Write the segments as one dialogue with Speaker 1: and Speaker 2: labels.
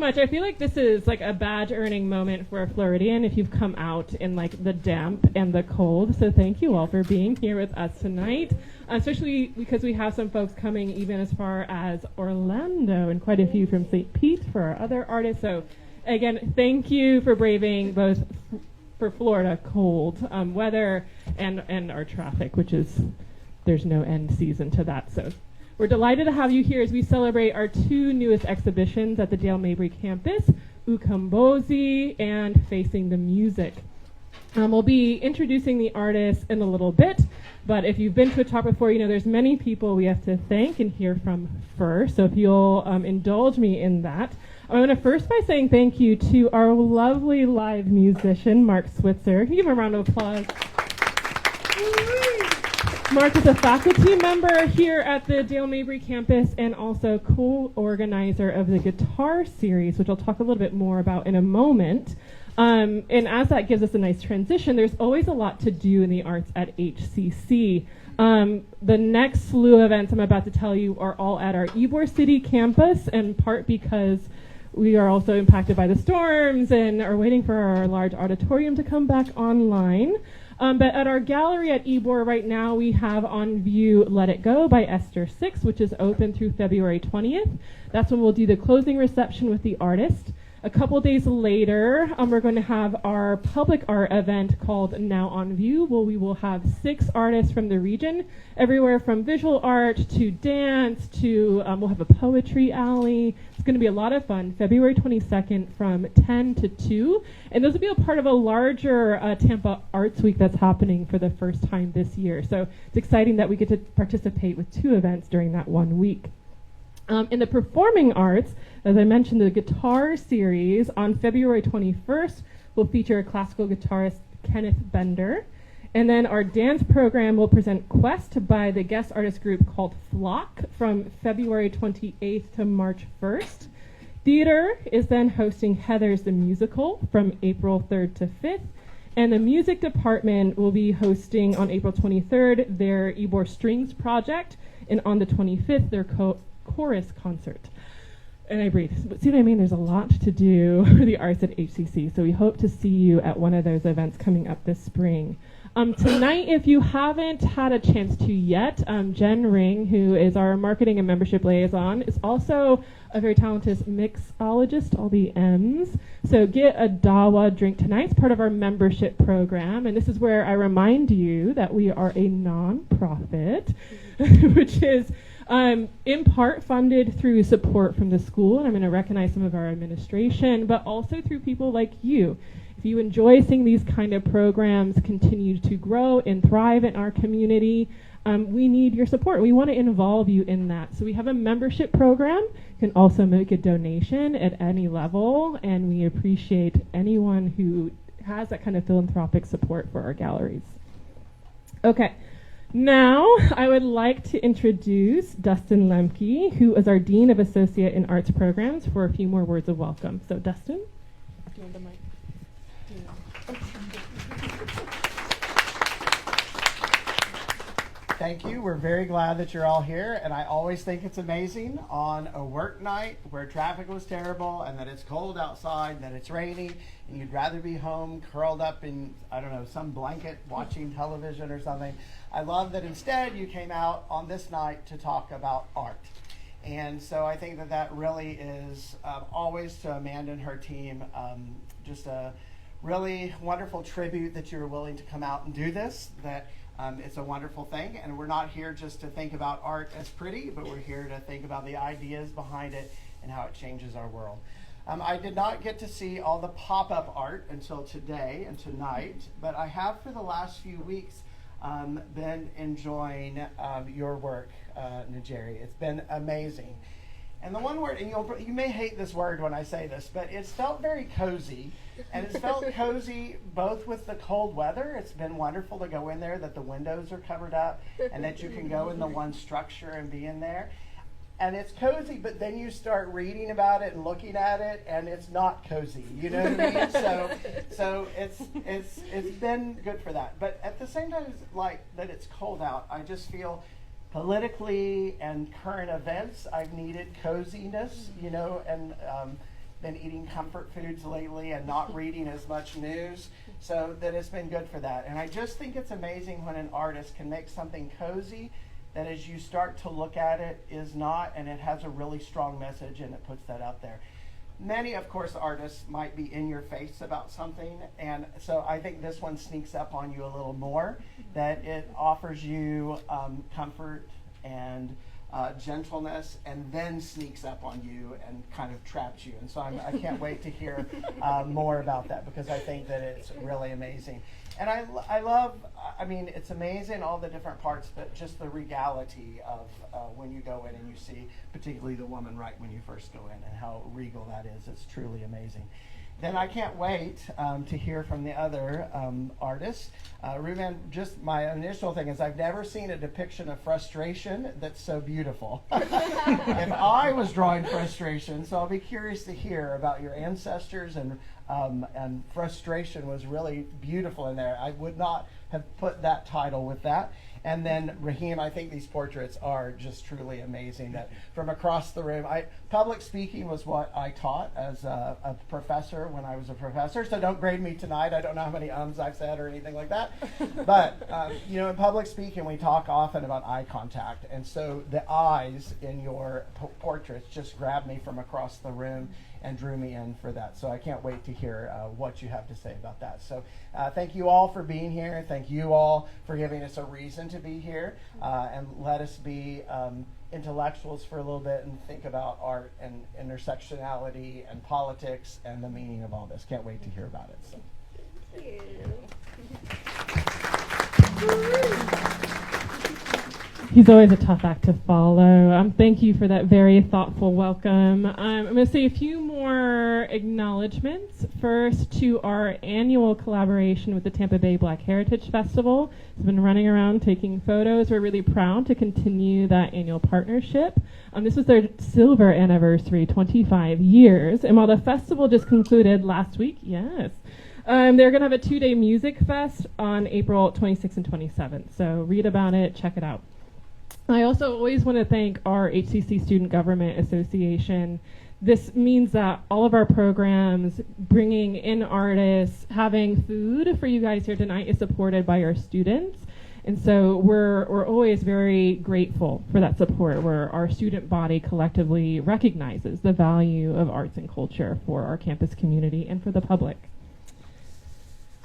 Speaker 1: much. I feel like this is like a badge-earning moment for a Floridian if you've come out in like the damp and the cold. So thank you all for being here with us tonight, especially because we have some folks coming even as far as Orlando and quite a few from St. Pete for our other artists. So again, thank you for braving both for Florida cold weather and our traffic, which is, there's no end season to that. So we're delighted to have you here as we celebrate our two newest exhibitions at the Dale Mabry campus, Ukombozi and Facing the Music. We'll be introducing the artists in a little bit, but if you've been to a talk before, you know there's many people we have to thank and hear from first, so if you'll indulge me in that. I want to first by saying thank you to our lovely live musician, Mark Switzer. Can you give him a round of applause? Mark is a faculty member here at the Dale Mabry campus and also co-organizer of the guitar series, which I'll talk a little bit more about in a moment. And as that gives us a nice transition, there's always a lot to do in the arts at HCC. The next slew of events I'm about to tell you are all at our Ybor City campus, in part because we are also impacted by the storms and are waiting for our large auditorium to come back online. But at our gallery at Ybor right now, we have on view Let It Go by Esther Six, which is open through February 20th. That's when we'll do the closing reception with the artist. A couple days later, we're going to have our public art event called Now on View, where we will have 6 artists from the region, everywhere from visual art to dance to, we'll have a poetry alley. It's going to be a lot of fun, February 22nd from 10 to 2. And those will be a part of a larger Tampa Arts Week that's happening for the first time this year. So it's exciting that we get to participate with 2 events during that 1 week. In the performing arts, as I mentioned, the guitar series on February 21st will feature a classical guitarist, Kenneth Bender. And then our dance program will present Quest by the guest artist group called Flock from February 28th to March 1st. Theater is then hosting Heathers the Musical from April 3rd to 5th. And the music department will be hosting on April 23rd their Ybor Strings project, and on the 25th their chorus concert. And I breathe. But see what I mean? There's a lot to do for the arts at HCC, so we hope to see you at one of those events coming up this spring. Tonight, if you haven't had a chance to yet, Jen Ring, who is our marketing and membership liaison, is also a very talented mixologist, all the M's. So get a Dawa drink tonight. It's part of our membership program, and this is where I remind you that we are a non-profit, which is in part funded through support from the school, and I'm going to recognize some of our administration, but also through people like you. If you enjoy seeing these kind of programs continue to grow and thrive in our community, we need your support. We want to involve you in that. So we have a membership program. You can also make a donation at any level, and we appreciate anyone who has that kind of philanthropic support for our galleries. Okay. Now, I would like to introduce Dustin Lemke, who is our Dean of Associate in Arts Programs, for a few more words of welcome. So, Dustin, do you want the mic?
Speaker 2: Thank you. We're very glad that you're all here, and I always think it's amazing on a work night where traffic was terrible and that it's cold outside, that it's raining, and you'd rather be home curled up in, I don't know, some blanket watching television or something. I love that instead you came out on this night to talk about art. And so I think that that really is always to Amanda and her team just a really wonderful tribute that you're willing to come out and do this, that it's a wonderful thing, and we're not here just to think about art as pretty, but we're here to think about the ideas behind it and how it changes our world. I did not get to see all the pop-up art until today and tonight, but I have for the last few weeks been enjoying your work, Njeri. It's been amazing. And the one word, and you may hate this word when I say this, but it's felt very cozy. And it's felt cozy both with the cold weather. It's been wonderful to go in there, that the windows are covered up, and that you can go in the one structure and be in there. And it's cozy, but then you start reading about it and looking at it, and it's not cozy. You know what I mean? So it's been good for that. But at the same time, it's like that it's cold out. I just feel politically and current events, I've needed coziness, and been eating comfort foods lately and not reading as much news, so that it's been good for that. And I just think it's amazing when an artist can make something cozy that as you start to look at it is not, and it has a really strong message and it puts that out there. Many, of course, artists might be in your face about something, and so I think this one sneaks up on you a little more, that it offers you comfort and gentleness, and then sneaks up on you and kind of traps you. And so I can't wait to hear more about that, because I think that it's really amazing. And I love, I mean, it's amazing, all the different parts, but just the regality of when you go in and you see particularly the woman right when you first go in, and how regal that is. It's truly amazing. Then I can't wait to hear from the other artists. Rootman, just my initial thing is I've never seen a depiction of frustration that's so beautiful. And I was drawing frustration, so I'll be curious to hear about your ancestors, and frustration was really beautiful in there. I would not have put that title with that. And then Raheem, I think these portraits are just truly amazing. That from across the room, public speaking was what I taught as a professor when I was a professor. So don't grade me tonight. I don't know how many I've said or anything like that. But in public speaking, we talk often about eye contact, and so the eyes in your portraits just grabbed me from across the room and drew me in for that. So I can't wait to hear what you have to say about that. So thank you all for being here. Thank you all for giving us a reason to be here, and let us be intellectuals for a little bit and think about art and intersectionality and politics and the meaning of all this. Can't wait to hear about it. So.
Speaker 3: Thank you.
Speaker 1: He's always a tough act to follow. Thank you for that very thoughtful welcome. I'm going to say a few more acknowledgments. First, to our annual collaboration with the Tampa Bay Black Heritage Festival. It's been running around taking photos. We're really proud to continue that annual partnership. This was their silver anniversary, 25 years. And while the festival just concluded last week, yes, they're going to have a 2-day music fest on April 26th and 27th. So read about it, check it out. I also always want to thank our HCC Student Government Association. This means that all of our programs, bringing in artists, having food for you guys here tonight is supported by our students. And so we're always very grateful for that support, where our student body collectively recognizes the value of arts and culture for our campus community and for the public.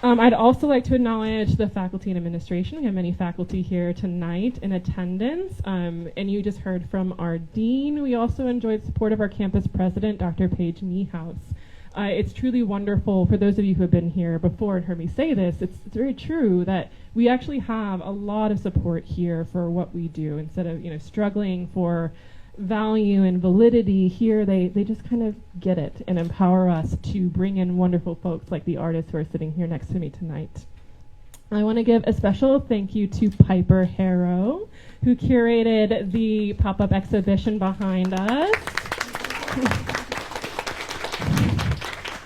Speaker 1: I'd also like to acknowledge the faculty and administration. We have many faculty here tonight in attendance, and you just heard from our dean. We also enjoyed support of our campus president, Dr. Paige Niehaus. It's truly wonderful, for those of you who have been here before and heard me say this, it's very true that we actually have a lot of support here for what we do. Instead of struggling for value and validity here, they just kind of get it and empower us to bring in wonderful folks like the artists who are sitting here next to me tonight. I want to give a special thank you to Piper Harrow, who curated the pop-up exhibition behind us.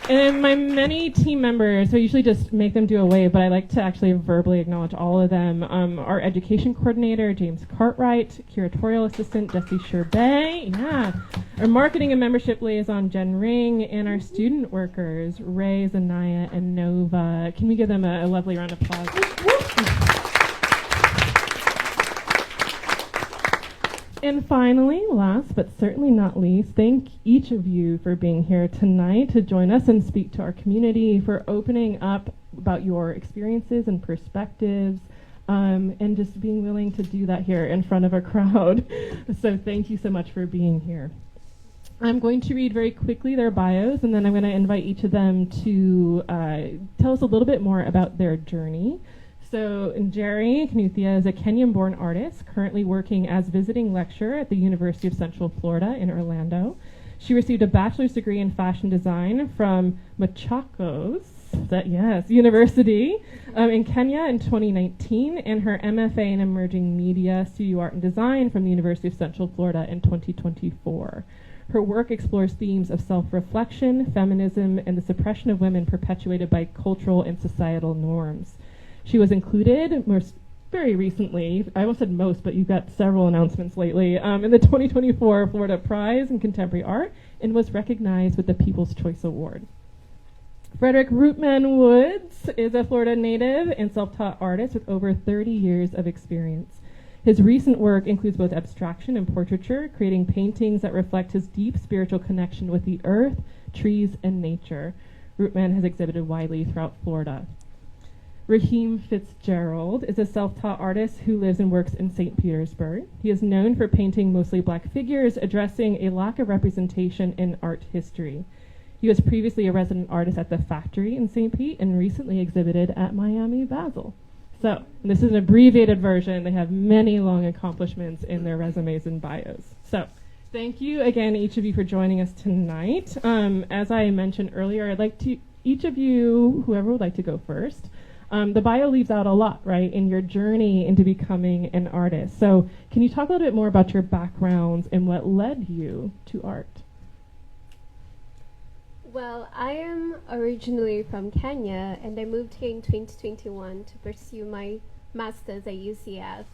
Speaker 1: And my many team members, I usually just make them do a wave, but I like to actually verbally acknowledge all of them. Our education coordinator, James Cartwright, curatorial assistant, Jesse Sherbet, our marketing and membership liaison, Jen Ring, and our student workers, Ray, Zanaya, and Nova. Can we give them a lovely round of applause? And finally, last but certainly not least, thank each of you for being here tonight to join us and speak to our community, for opening up about your experiences and perspectives, and just being willing to do that here in front of a crowd. So thank you so much for being here. I'm going to read very quickly their bios, and then I'm going to invite each of them to tell us a little bit more about their journey. So Njeri Kinuthia is a Kenyan-born artist currently working as visiting lecturer at the University of Central Florida in Orlando. She received a bachelor's degree in fashion design from Machakos University in Kenya in 2019, and her MFA in emerging media, studio art and design from the University of Central Florida in 2024. Her work explores themes of self-reflection, feminism, and the suppression of women perpetuated by cultural and societal norms. She was included very recently, I almost said most, but you got several announcements lately, in the 2024 Florida Prize in Contemporary Art and was recognized with the People's Choice Award. Frederick Rootman Woods is a Florida native and self-taught artist with over 30 years of experience. His recent work includes both abstraction and portraiture, creating paintings that reflect his deep spiritual connection with the earth, trees, and nature. Rootman has exhibited widely throughout Florida. Raheem Fitzgerald is a self-taught artist who lives and works in St. Petersburg. He is known for painting mostly black figures, addressing a lack of representation in art history. He was previously a resident artist at the Factory in St. Pete and recently exhibited at Miami Basel. So, this is an abbreviated version. They have many long accomplishments in their resumes and bios. So, thank you again, each of you, for joining us tonight. As I mentioned earlier, I'd like to, each of you, whoever would like to go first, the bio leaves out a lot, right, in your journey into becoming an artist. So, can you talk a little bit more about your backgrounds and what led you to art?
Speaker 3: Well, I am originally from Kenya, and I moved here in 2021 to pursue my master's at UCF.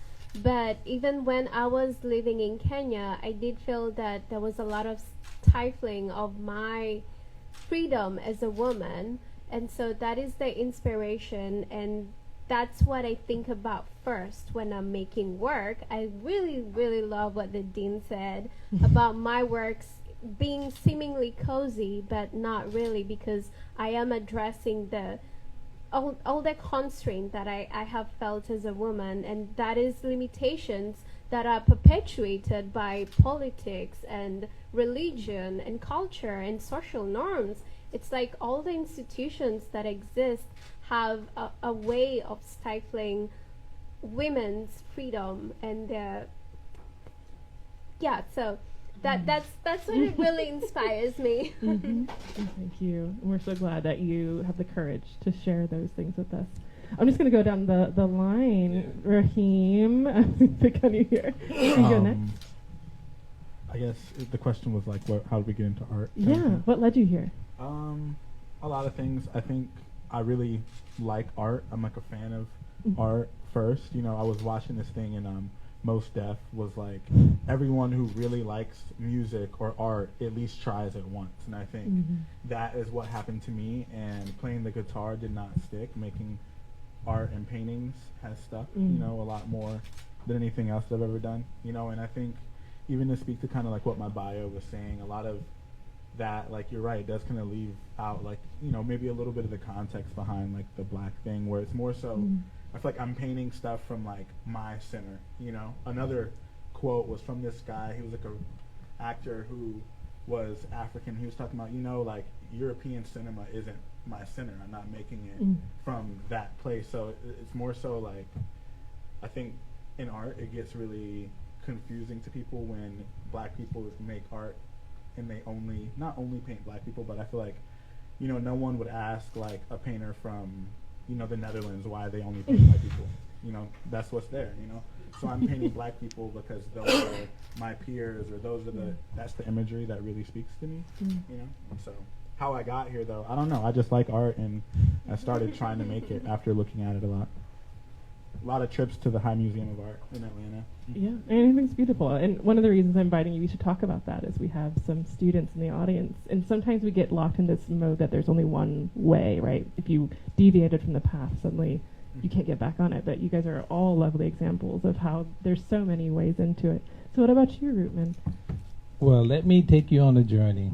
Speaker 3: But even when I was living in Kenya, I did feel that there was a lot of stifling of my freedom as a woman. And so that is the inspiration, and that's what I think about first when I'm making work. I really, really love what the dean said about my works being seemingly cozy, but not really, because I am addressing the all the constraint that I have felt as a woman, and that is limitations that are perpetuated by politics and religion and culture and social norms. It's like all the institutions that exist have a way of stifling women's freedom and so that's what it really inspires me.
Speaker 1: Thank you. And we're so glad that you have the courage to share those things with us. I'm just going to go down the line. Raheem, pick on you here. You go next.
Speaker 4: I guess the question was like, how did we get into art?
Speaker 1: Yeah, what led you here?
Speaker 4: A lot of things. I think I really like art. I'm like a fan of art first. You know, I was watching this thing and Most Def was like, everyone who really likes music or art at least tries it once. And I think that is what happened to me. And playing the guitar did not stick. Making art and paintings has stuck, you know, a lot more than anything else that I've ever done. You know, and I think even to speak to kind of like what my bio was saying, a lot of that, like, you're right, it does kind of leave out, like, you know, maybe a little bit of the context behind like the black thing, where it's more so I feel like I'm painting stuff from like my center, you know. Another quote was from this guy. He was like a actor who was African. He was talking about, you know, like, European cinema isn't my center. I'm not making it from that place. So it's more so like, I think in art it gets really confusing to people when black people make art and they not only paint black people, but I feel like, you know, no one would ask like a painter from, you know, the Netherlands why they only paint white people. You know, that's what's there, you know. So I'm painting black people because those are my peers, or that's the imagery that really speaks to me, you know. So how I got here, though, I don't know. I just like art, and I started trying to make it after looking at it a lot. A lot of trips to the High Museum of Art in Atlanta.
Speaker 1: Yeah, anything's beautiful. And one of the reasons I'm inviting you to talk about that is we have some students in the audience, and sometimes we get locked in this mode that there's only one way, right? If you deviated from the path, suddenly you can't get back on it. But you guys are all lovely examples of how there's so many ways into it. So what about you, Rootman?
Speaker 5: Well, let me take you on a journey.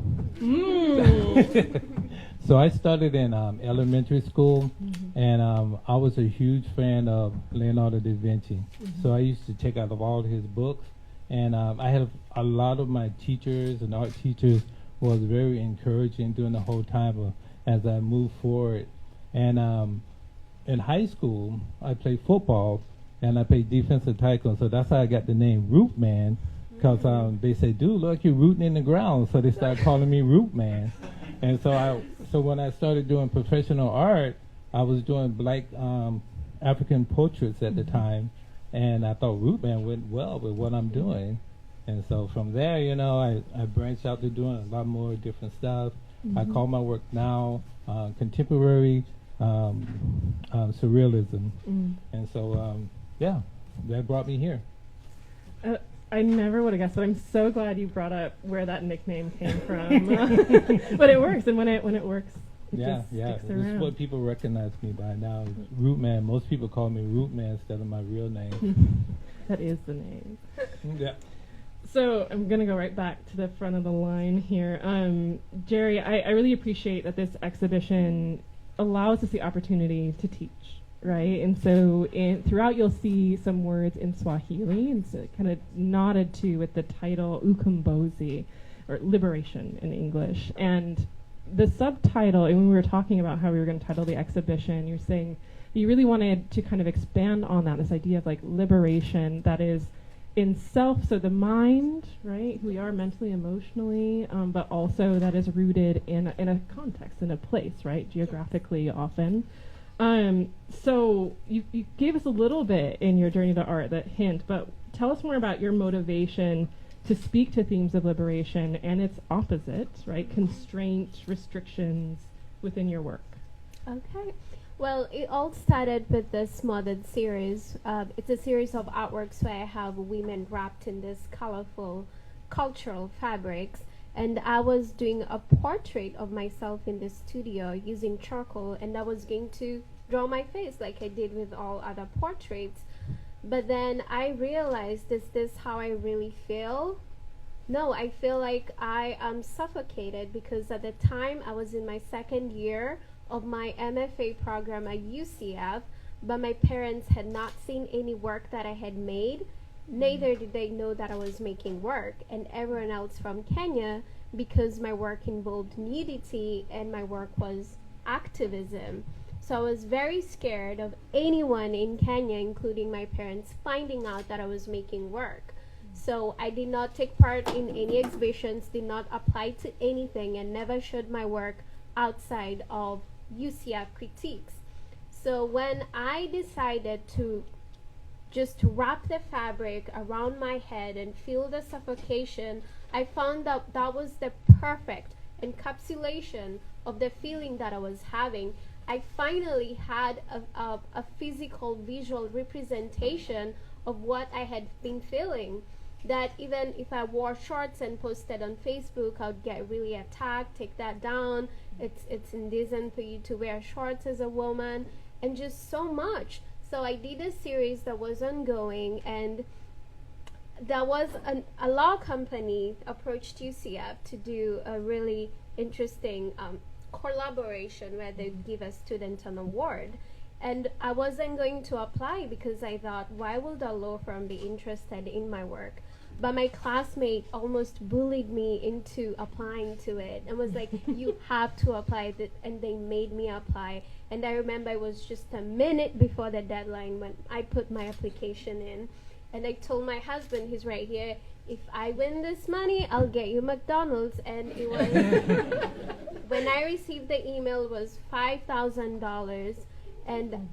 Speaker 5: So I started in elementary school, and I was a huge fan of Leonardo da Vinci. So I used to check out of all his books, and I had a lot of my teachers and art teachers was very encouraging during the whole time as I moved forward. And in high school, I played football, and I played defensive tackle, so that's how I got the name Rootman, because they say, dude, look, you're rooting in the ground, so they started calling me Rootman. And so when I started doing professional art, I was doing black African portraits at the time, and I thought Rootman went well with what I'm doing. And so from there, you know, I branched out to doing a lot more different stuff. I call my work now contemporary surrealism. And so, yeah, that brought me here.
Speaker 1: I never would have guessed, but I'm so glad you brought up where that nickname came from. But it works, and when it works, it just sticks
Speaker 5: This
Speaker 1: around.
Speaker 5: is what people recognize me by now. Rootman. Most people call me Rootman instead of my real name.
Speaker 1: That is the name.
Speaker 5: Yeah.
Speaker 1: So I'm going to go right back to the front of the line here. Jerry, I really appreciate that this exhibition allows us the opportunity to teach, right? And so throughout you'll see some words in Swahili, and so kind of nodded to with the title Ukombozi, or liberation in English. And the subtitle, and when we were talking about how we were going to title the exhibition, you're saying you really wanted to kind of expand on that, this idea of like liberation that is in self, so the mind, right, who we are mentally, emotionally, but also that is rooted in a context, in a place, right, geographically often. So you gave us a little bit in your journey to art, that hint, but tell us more about your motivation to speak to themes of liberation and its opposite, right, constraints, restrictions within your work.
Speaker 3: Okay. Well, it all started with this modern series. It's a series of artworks where I have women wrapped in this colorful cultural fabrics. And I was doing a portrait of myself in the studio using charcoal, and I was going to draw my face like I did with all other portraits. But then I realized, is this how I really feel? No, I feel like I am suffocated, because at the time I was in my second year of my MFA program at UCF, but my parents had not seen any work that I had made. Neither did they know that I was making work, and everyone else from Kenya, because my work involved nudity and my work was activism. So I was very scared of anyone in Kenya, including my parents, finding out that I was making work. So I did not take part in any exhibitions, did not apply to anything, and never showed my work outside of UCF critiques. So when I decided to just wrap the fabric around my head and feel the suffocation, I found that that was the perfect encapsulation of the feeling that I was having. I finally had a physical, visual representation of what I had been feeling. That even if I wore shorts and posted on Facebook, I would get really attacked, take that down. It's indecent for you to wear shorts as a woman, and just so much. So I did a series that was ongoing, and there was a law company approached UCF to do a really interesting collaboration where they'd give a student an award. And I wasn't going to apply because I thought, why would a law firm be interested in my work? But my classmate almost bullied me into applying to it and was like, you have to apply, and they made me apply. And I remember it was just a minute before the deadline when I put my application in. And I told my husband, he's right here, if I win this money, I'll get you McDonald's. And it was, when I received the email, it was $5,000. And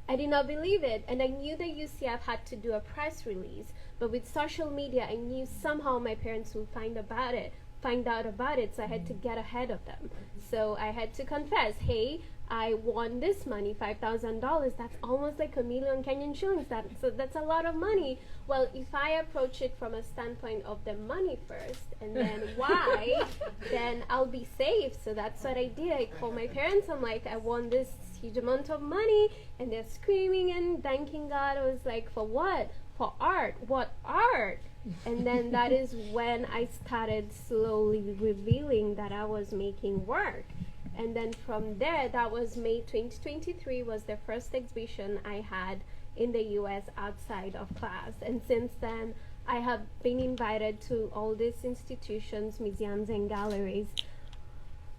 Speaker 3: I did not believe it. And I knew that UCF had to do a press release. But with social media, I knew somehow my parents would find out about it. So I had to get ahead of them. So I had to confess, hey, I won this money, $5,000. That's almost like 1 million Kenyan shillings. So that's a lot of money. Well, if I approach it from a standpoint of the money first and then why, then I'll be safe. So that's what I did. I called my parents. I'm like, I won this huge amount of money, and they're screaming and thanking God. I was like, for what? For art. What art? And then that is when I started slowly revealing that I was making work. And then from there, that was May 2023 was the first exhibition I had in the US outside of class. And since then, I have been invited to all these institutions, museums, and galleries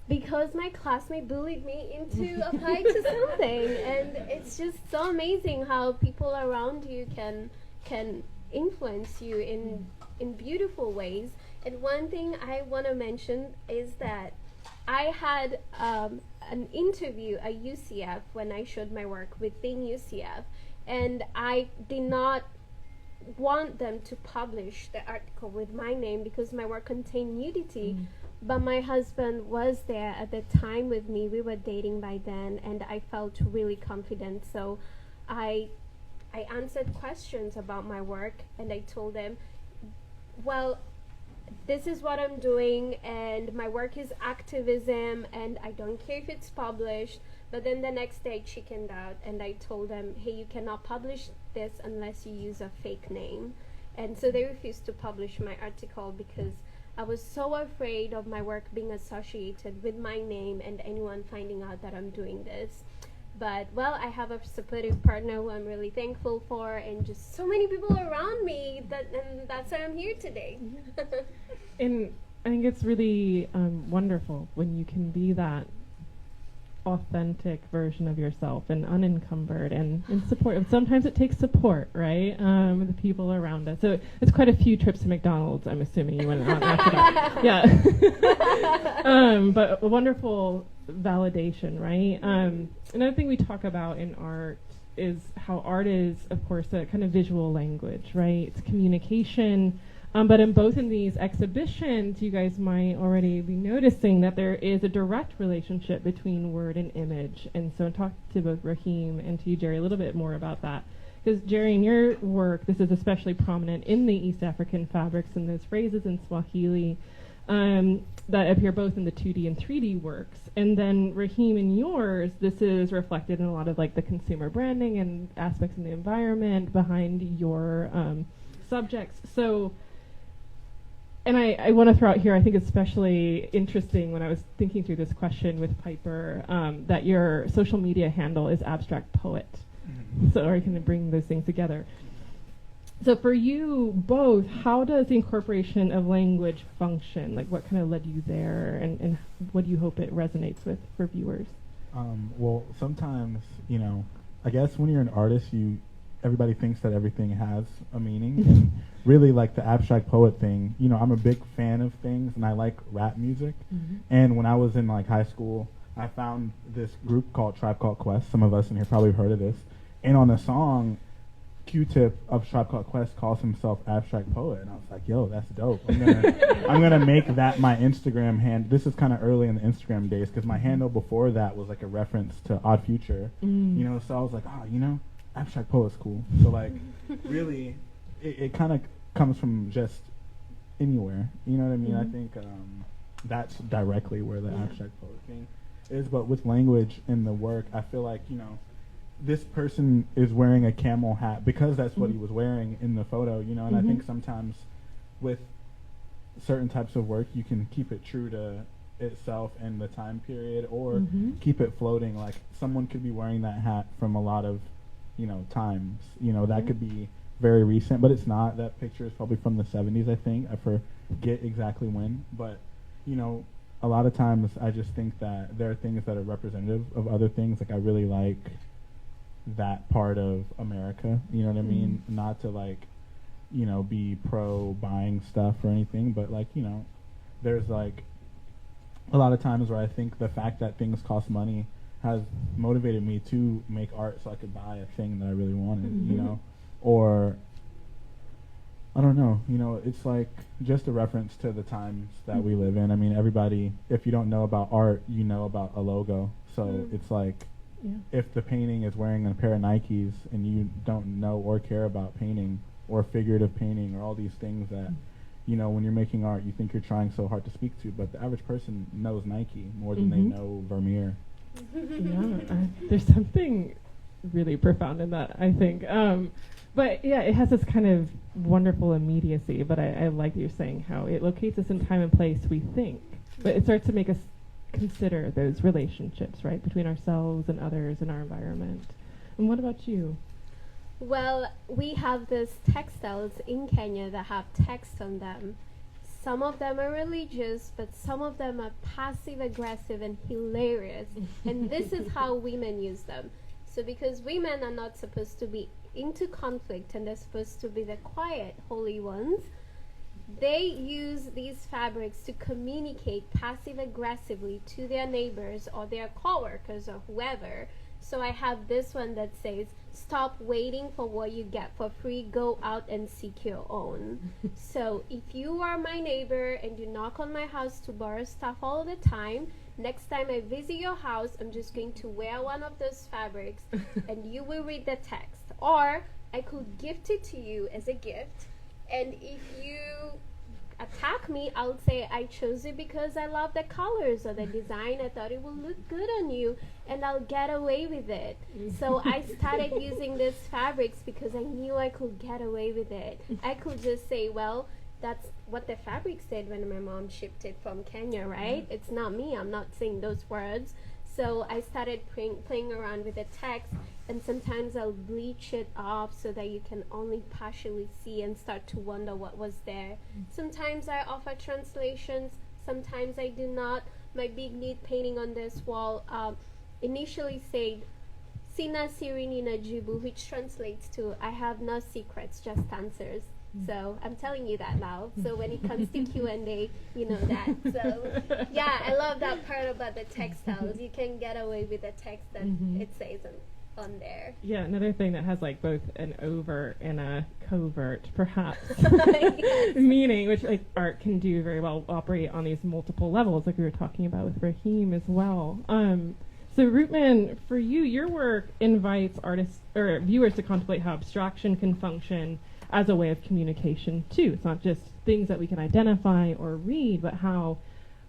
Speaker 3: because my classmate bullied me into applying to something. And it's just so amazing how people around you can influence you in beautiful ways. And one thing I want to mention is that I had an interview at UCF when I showed my work within UCF, and I did not want them to publish the article with my name because my work contained nudity. But my husband was there at the time with me. We were dating by then, and I felt really confident. So I I answered questions about my work, and I told them, well, this is what I'm doing, and my work is activism, and I don't care if it's published. But then the next day I chickened out, and I told them, hey, you cannot publish this unless you use a fake name. And so they refused to publish my article because I was so afraid of my work being associated with my name and anyone finding out that I'm doing this. But, well, I have a supportive partner who I'm really thankful for, and just so many people around me, and that's why I'm here today.
Speaker 1: And I think it's really wonderful when you can be that authentic version of yourself and unencumbered and supportive. Sometimes it takes support, right? With the people around us. So it's quite a few trips to McDonald's, I'm assuming you went on after that. Yeah. But a wonderful validation, right? Another thing we talk about in art is how art is, of course, a kind of visual language, right? It's communication. But in both of these exhibitions, you guys might already be noticing that there is a direct relationship between word and image. And so talk to both Raheem and to you, Njeri, a little bit more about that. Because, Njeri, in your work, this is especially prominent in the East African fabrics and those phrases in Swahili that appear both in the 2D and 3D works. And then, Raheem, in yours, this is reflected in a lot of like the consumer branding and aspects in the environment behind your subjects. So, and I want to throw out here, I think especially interesting when I was thinking through this question with Piper, that your social media handle is Abstract Poet. So are you going to bring those things together? So for you both, how does the incorporation of language function? Like what kind of led you there, and what do you hope it resonates with for viewers?
Speaker 4: Well, sometimes, you know, I guess when you're an artist, everybody thinks that everything has a meaning. And really, like the abstract poet thing, you know, I'm a big fan of things, and I like rap music. And when I was in like high school, I found this group called Tribe Called Quest. Some of us in here probably have heard of this. And on a song, Q-Tip of Tribe Called Quest calls himself Abstract Poet, and I was like, yo, that's dope. I'm gonna make that my Instagram hand. This is kind of early in the Instagram days, because my handle before that was like a reference to Odd Future, you know. So I was like, oh, you know, Abstract Poet's cool. So like, really, it kind of comes from just anywhere. You know what I mean? I think that's directly where the abstract poet thing is. But with language in the work, I feel like, you know, this person is wearing a camel hat because that's what he was wearing in the photo, you know. And I think sometimes with certain types of work, you can keep it true to itself and the time period, or keep it floating. Like someone could be wearing that hat from a lot of, you know, times. You know, that could be very recent, but it's not. That picture is probably from the 70s, I think. I forget exactly when. But, you know, a lot of times I just think that there are things that are representative of other things. Like I really like that part of America, you know what I mean? Not to like, you know, be pro buying stuff or anything, but like, you know, there's like a lot of times where I think the fact that things cost money has motivated me to make art so I could buy a thing that I really wanted, you know? Or, I don't know, you know, it's like just a reference to the times that we live in. I mean, everybody, if you don't know about art, you know about a logo. So it's like, if the painting is wearing a pair of Nikes and you don't know or care about painting or figurative painting or all these things that, you know, when you're making art, you think you're trying so hard to speak to, but the average person knows Nike more than they know Vermeer.
Speaker 1: There's something really profound in that, I think. But yeah, it has this kind of wonderful immediacy, but I like that you're saying how it locates us in time and place we think, but it starts to make us consider those relationships, right, between ourselves and others in our environment. And what about you?
Speaker 3: Well, we have these textiles in Kenya that have text on them. Some of them are religious, but some of them are passive aggressive and hilarious. And this is how women use them. So because women are not supposed to be into conflict and they're supposed to be the quiet, holy ones, they use these fabrics to communicate passive aggressively to their neighbors or their co-workers or whoever. So I have this one that says, stop waiting for what you get for free, go out and seek your own. So if you are my neighbor and you knock on my house to borrow stuff all the time, next time I visit your house, I'm just going to wear one of those fabrics and you will read the text. Or I could gift it to you as a gift, and if you attack me, I'll say I chose it because I love the colors or the design. I thought it would look good on you, and I'll get away with it. So I started using these fabrics because I knew I could get away with it. I could just say, well, that's what the fabric said when my mom shipped it from Kenya, right? It's not me. I'm not saying those words. So I started playing around with the text, and sometimes I'll bleach it off so that you can only partially see and start to wonder what was there. Sometimes I offer translations, sometimes I do not. My big nude painting on this wall initially said, Sina Sirinina Jubu, which translates to, I have no secrets, just answers. So I'm telling you that now. So when it comes to Q&A, you know that. So yeah, I love that part about the textiles. You can get away with the text that it says on there.
Speaker 1: Yeah, another thing that has like both an overt and a covert, perhaps,
Speaker 3: Yes.
Speaker 1: meaning, which like art can do very well, operate on these multiple levels, like we were talking about with Raheem as well. So Rootman, for you, your work invites artists or viewers to contemplate how abstraction can function as a way of communication too. It's not just things that we can identify or read, but how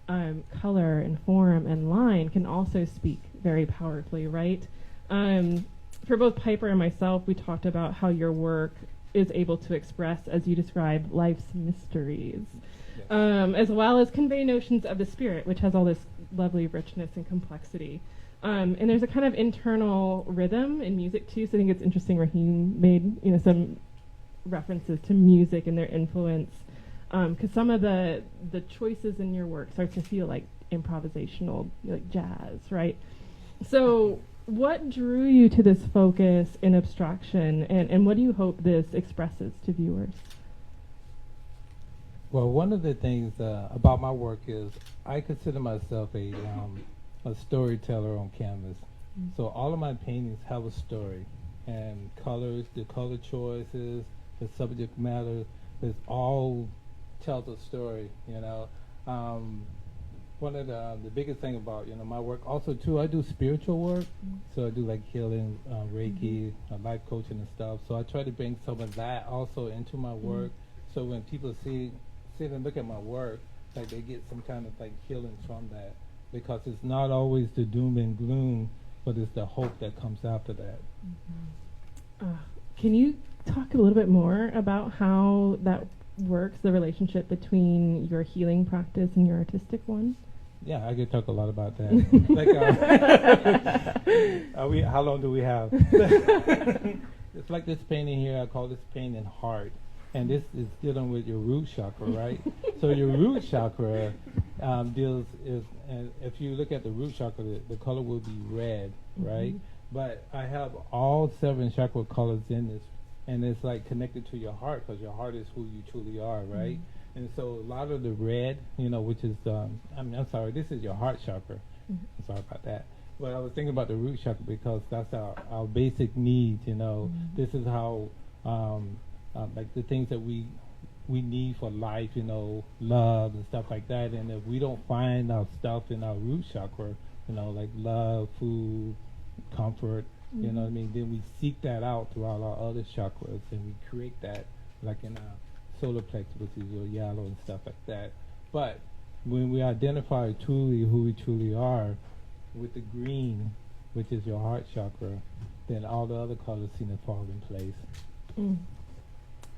Speaker 1: color and form and line can also speak very powerfully, right? For both Piper and myself, we talked about how your work is able to express, as you describe, life's mysteries, as well as convey notions of the spirit, which has all this lovely richness and complexity. And there's a kind of internal rhythm in music too, so I think it's interesting Raheem made some references to music and their influence, because some of the choices in your work start to feel like improvisational, like jazz, right? So what drew you to this focus in abstraction, and what do you hope this expresses to viewers?
Speaker 5: Well, one of the things about my work is I consider myself a storyteller on canvas. So all of my paintings have a story, and colors, the color choices, the subject matter, it all tells a story, One of the biggest thing about, my work also too, I do spiritual work. So I do like healing, Reiki, life coaching and stuff. So I try to bring some of that also into my work. So when people sit and look at my work, like they get some kind of like healing from that. Because it's not always the doom and gloom, but it's the hope that comes after that.
Speaker 1: Can you talk a little bit more about how that works, the relationship between your healing practice and your artistic one?
Speaker 5: Yeah, I could talk a lot about that. Like, how long do we have? It's like this painting here. I call this painting Heart, and this is dealing with your root chakra, right? So your root chakra and if you look at the root chakra, the color will be red, right? But I have all 7 chakra colors in this. And it's like connected to your heart, because your heart is who you truly are, right? And so a lot of the red, which is, I'm sorry, this is your heart chakra. I'm sorry about that. But I was thinking about the root chakra because that's our basic needs, This is how, like the things that we need for life, love and stuff like that. And if we don't find our stuff in our root chakra, like love, food, comfort, you know what I mean? Then we seek that out throughout our other chakras, and we create that, like in our solar plexus, which is your yellow and stuff like that. But when we identify truly who we truly are with the green, which is your heart chakra, then all the other colors seem to fall in place.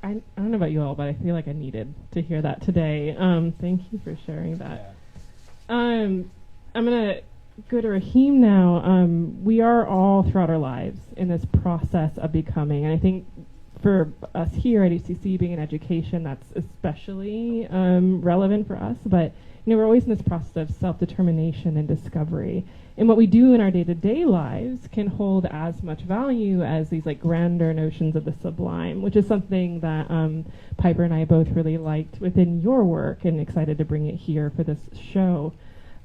Speaker 1: I don't know about you all, but I feel like I needed to hear that today. Thank you for sharing that.
Speaker 5: Yeah.
Speaker 1: I'm going to go to Raheem now. We are all throughout our lives in this process of becoming, and I think for us here at UCC, being in education, that's especially relevant for us. But we're always in this process of self-determination and discovery, and what we do in our day-to-day lives can hold as much value as these like grander notions of the sublime, which is something that Piper and I both really liked within your work, and excited to bring it here for this show.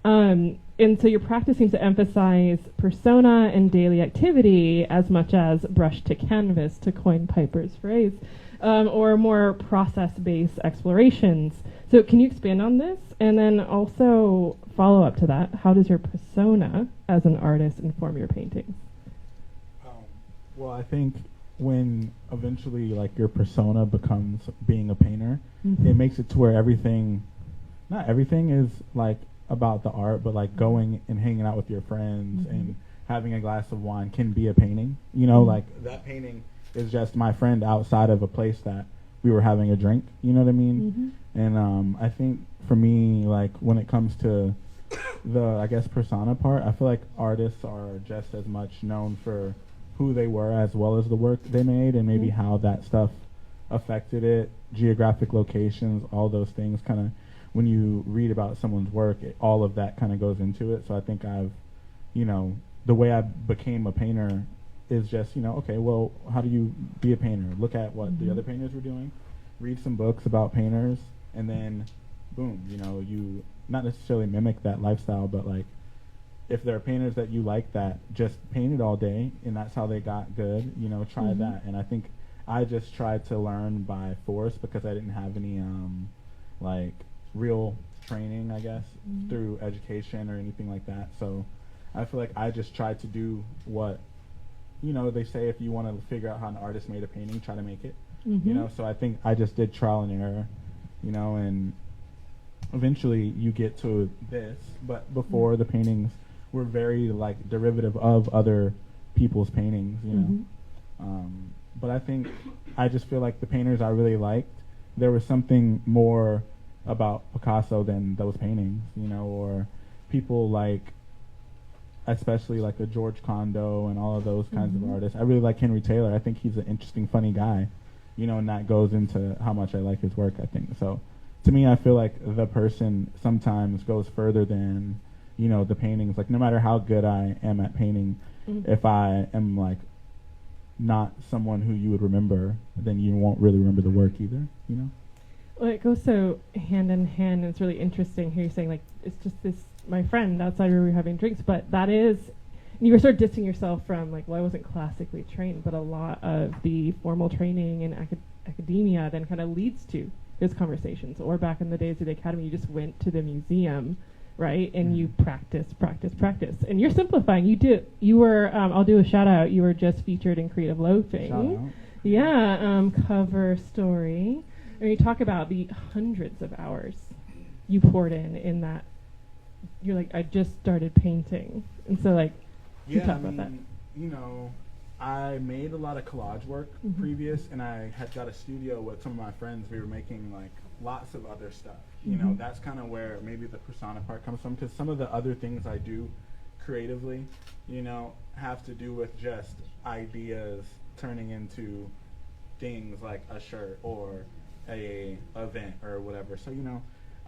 Speaker 1: And so your practice seems to emphasize persona and daily activity as much as brush to canvas, to coin Piper's phrase, or more process-based explorations. So can you expand on this? And then also follow up to that, how does your persona as an artist inform your paintings?
Speaker 4: Well, I think when eventually like your persona becomes being a painter,
Speaker 1: Mhm.
Speaker 4: it makes it to where not everything is like about the art, but like going and hanging out with your friends and having a glass of wine can be a painting. You know, like that painting is just my friend outside of a place that we were having a drink. You know what I mean? And I think for me, like when it comes to the, I guess, persona part, I feel like artists are just as much known for who they were as well as the work they made, and maybe how that stuff affected it, geographic locations, all those things kind of, when you read about someone's work, all of that kind of goes into it. So I think the way I became a painter is just, okay, well, how do you be a painter? Look at what the other painters were doing, read some books about painters, and then boom, you not necessarily mimic that lifestyle, but like if there are painters that you like that just painted all day and that's how they got good, try that. And I think I just tried to learn by force because I didn't have any like real training, I guess, through education or anything like that. So I feel like I just tried to do what, they say if you want to figure out how an artist made a painting, try to make it. So I think I just did trial and error, and eventually you get to this, but before the paintings were very like derivative of other people's paintings, but I think I just feel like the painters I really liked, there was something more about Picasso than those paintings, or people like, especially like a George Condo and all of those kinds of artists. I really like Henry Taylor. I think he's an interesting, funny guy, and that goes into how much I like his work, I think. So to me, I feel like the person sometimes goes further than, the paintings. Like no matter how good I am at painting, if I am like not someone who you would remember, then you won't really remember the work either,
Speaker 1: Well, it goes so hand in hand, and it's really interesting here. You're saying like it's just this, my friend outside we were having drinks, but that is, you were sort of distancing yourself from like, well, I wasn't classically trained, but a lot of the formal training in academia then kind of leads to those conversations. Or back in the days of the academy, you just went to the museum, right, and you practice, and you're simplifying. You were I'll do a shout out. You were just featured in Creative Loafing. Yeah, cover story. And you talk about the hundreds of hours you poured in that. You're like, I just started painting, and so like, you talk about that.
Speaker 4: I made a lot of collage work previous, and I had got a studio with some of my friends. We were making like lots of other stuff. That's kind of where maybe the persona part comes from, because some of the other things I do creatively, have to do with just ideas turning into things like a shirt or a event or whatever. So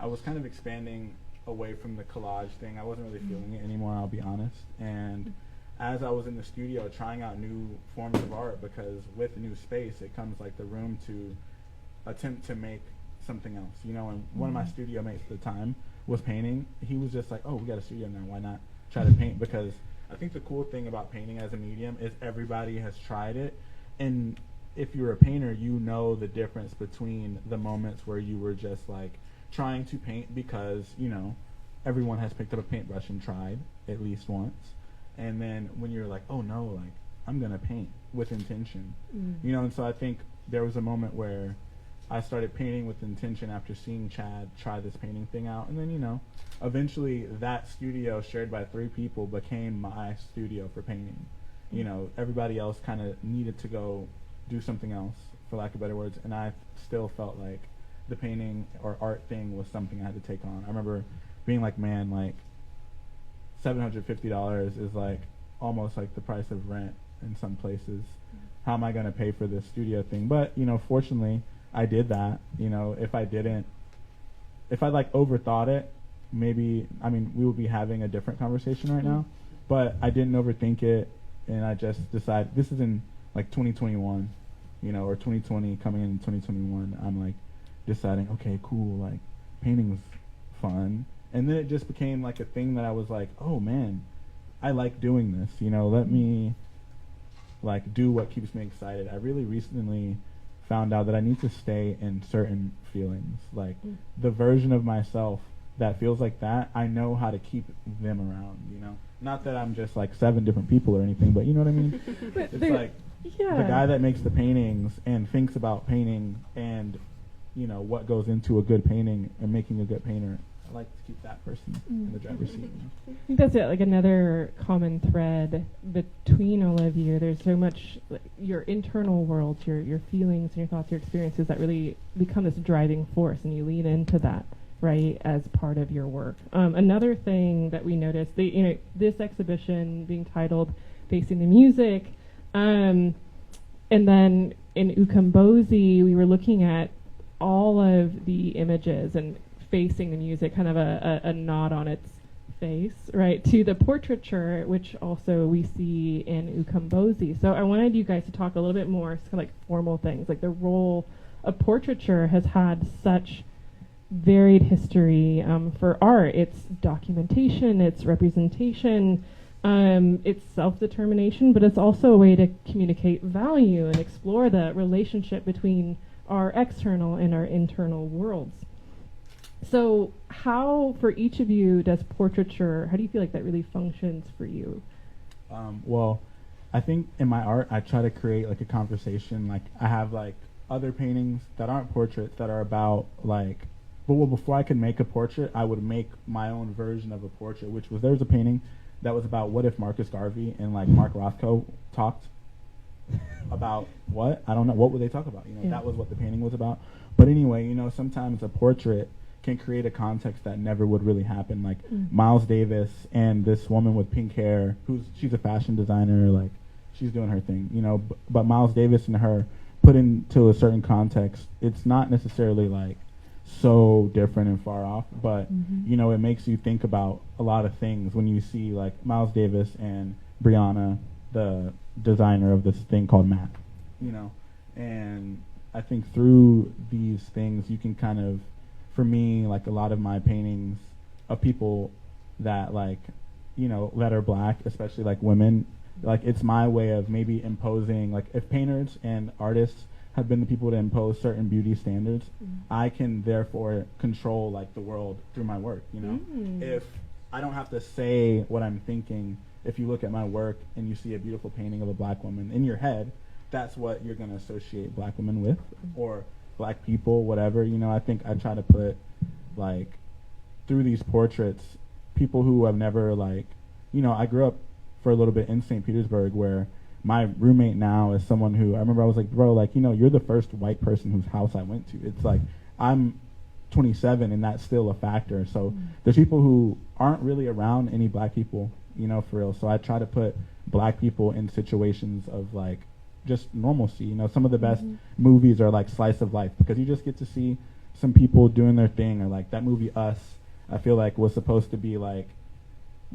Speaker 4: I was kind of expanding away from the collage thing. I wasn't really feeling it anymore, I'll be honest. And as I was in the studio trying out new forms of art, because with new space it comes like the room to attempt to make something else, and one of my studio mates at the time was painting. He was just like, oh, we got a studio now, why not try to paint? Because I think the cool thing about painting as a medium is everybody has tried it, and if you're a painter, you know the difference between the moments where you were just like trying to paint because, everyone has picked up a paintbrush and tried at least once. And then when you're like, oh no, like I'm going to paint with intention, and so I think there was a moment where I started painting with intention after seeing Chad try this painting thing out. And then, eventually that studio shared by 3 people became my studio for painting. Everybody else kind of needed to go do something else, for lack of better words, and I still felt like the painting or art thing was something I had to take on. I remember being like, man, like $750 is like almost like the price of rent in some places. How am I going to pay for this studio thing? But fortunately I did that. If I like overthought it, maybe, we would be having a different conversation right now, but I didn't overthink it, and I just decided, this is in like 2021, or 2020 coming in 2021, I'm like deciding, okay, cool, like painting's fun. And then it just became like a thing that I was like, oh man, I like doing this, let me like do what keeps me excited. I really recently found out that I need to stay in certain feelings, like the version of myself that feels like that, I know how to keep them around, Not that I'm just like 7 different people or anything, but you know what I mean? It's like
Speaker 1: Yeah.
Speaker 4: the guy that makes the paintings and thinks about painting and, you know, what goes into a good painting and making a good painter. I like to keep that person in the driver's seat.
Speaker 1: I think that's it, like another common thread between all of you. There's so much like, your internal world, your feelings and your thoughts, your experiences that really become this driving force, and you lean into that, right, as part of your work. Another thing that we noticed, this exhibition being titled Facing the Music, and then in Ukombozi, we were looking at all of the images and facing the music, kind of a nod on its face, right, to the portraiture, which also we see in Ukombozi. So I wanted you guys to talk a little bit more, kind of like formal things, like the role of portraiture has had such varied history for art. It's documentation, it's representation, it's self-determination, but it's also a way to communicate value and explore the relationship between our external and our internal worlds. So how, for each of you, does portraiture, how do you feel like that really functions for you?
Speaker 4: Well, I think in my art, I try to create like a conversation. Like I have like other paintings that aren't portraits that are about like, well, before I could make a portrait, I would make my own version of a portrait, which was, there was a painting that was about what if Marcus Garvey and like Mark Rothko talked about what? I don't know. What would they talk about? You know,
Speaker 1: Yeah.
Speaker 4: That was what the painting was about. But anyway, you know, sometimes a portrait can create a context that never would really happen. Like Miles Davis and this woman with pink hair, she's a fashion designer, like she's doing her thing, you know, but Miles Davis and her put into a certain context, it's not necessarily like so different and far off, but you know, it makes you think about a lot of things when you see like Miles Davis and Brianna, the designer of this thing called Mac, you know, and I think through these things you can kind of, for me, like a lot of my paintings of people that like, you know, that are black, especially like women, like it's my way of maybe imposing, like if painters and artists have been the people to impose certain beauty standards, I can therefore control like the world through my work, you know? If I don't have to say what I'm thinking, if you look at my work and you see a beautiful painting of a black woman in your head, that's what you're gonna associate black women with, or black people, whatever, you know. I think I try to put like through these portraits people who have never like, you know, I grew up for a little bit in St. Petersburg where my roommate now is someone who I remember I was like, bro, like, you know, you're the first white person whose house I went to. It's like I'm 27 and that's still a factor. So there's people who aren't really around any black people, you know, for real. So I try to put black people in situations of like just normalcy. You know, some of the best movies are like slice of life because you just get to see some people doing their thing. Or like that movie Us, I feel like was supposed to be like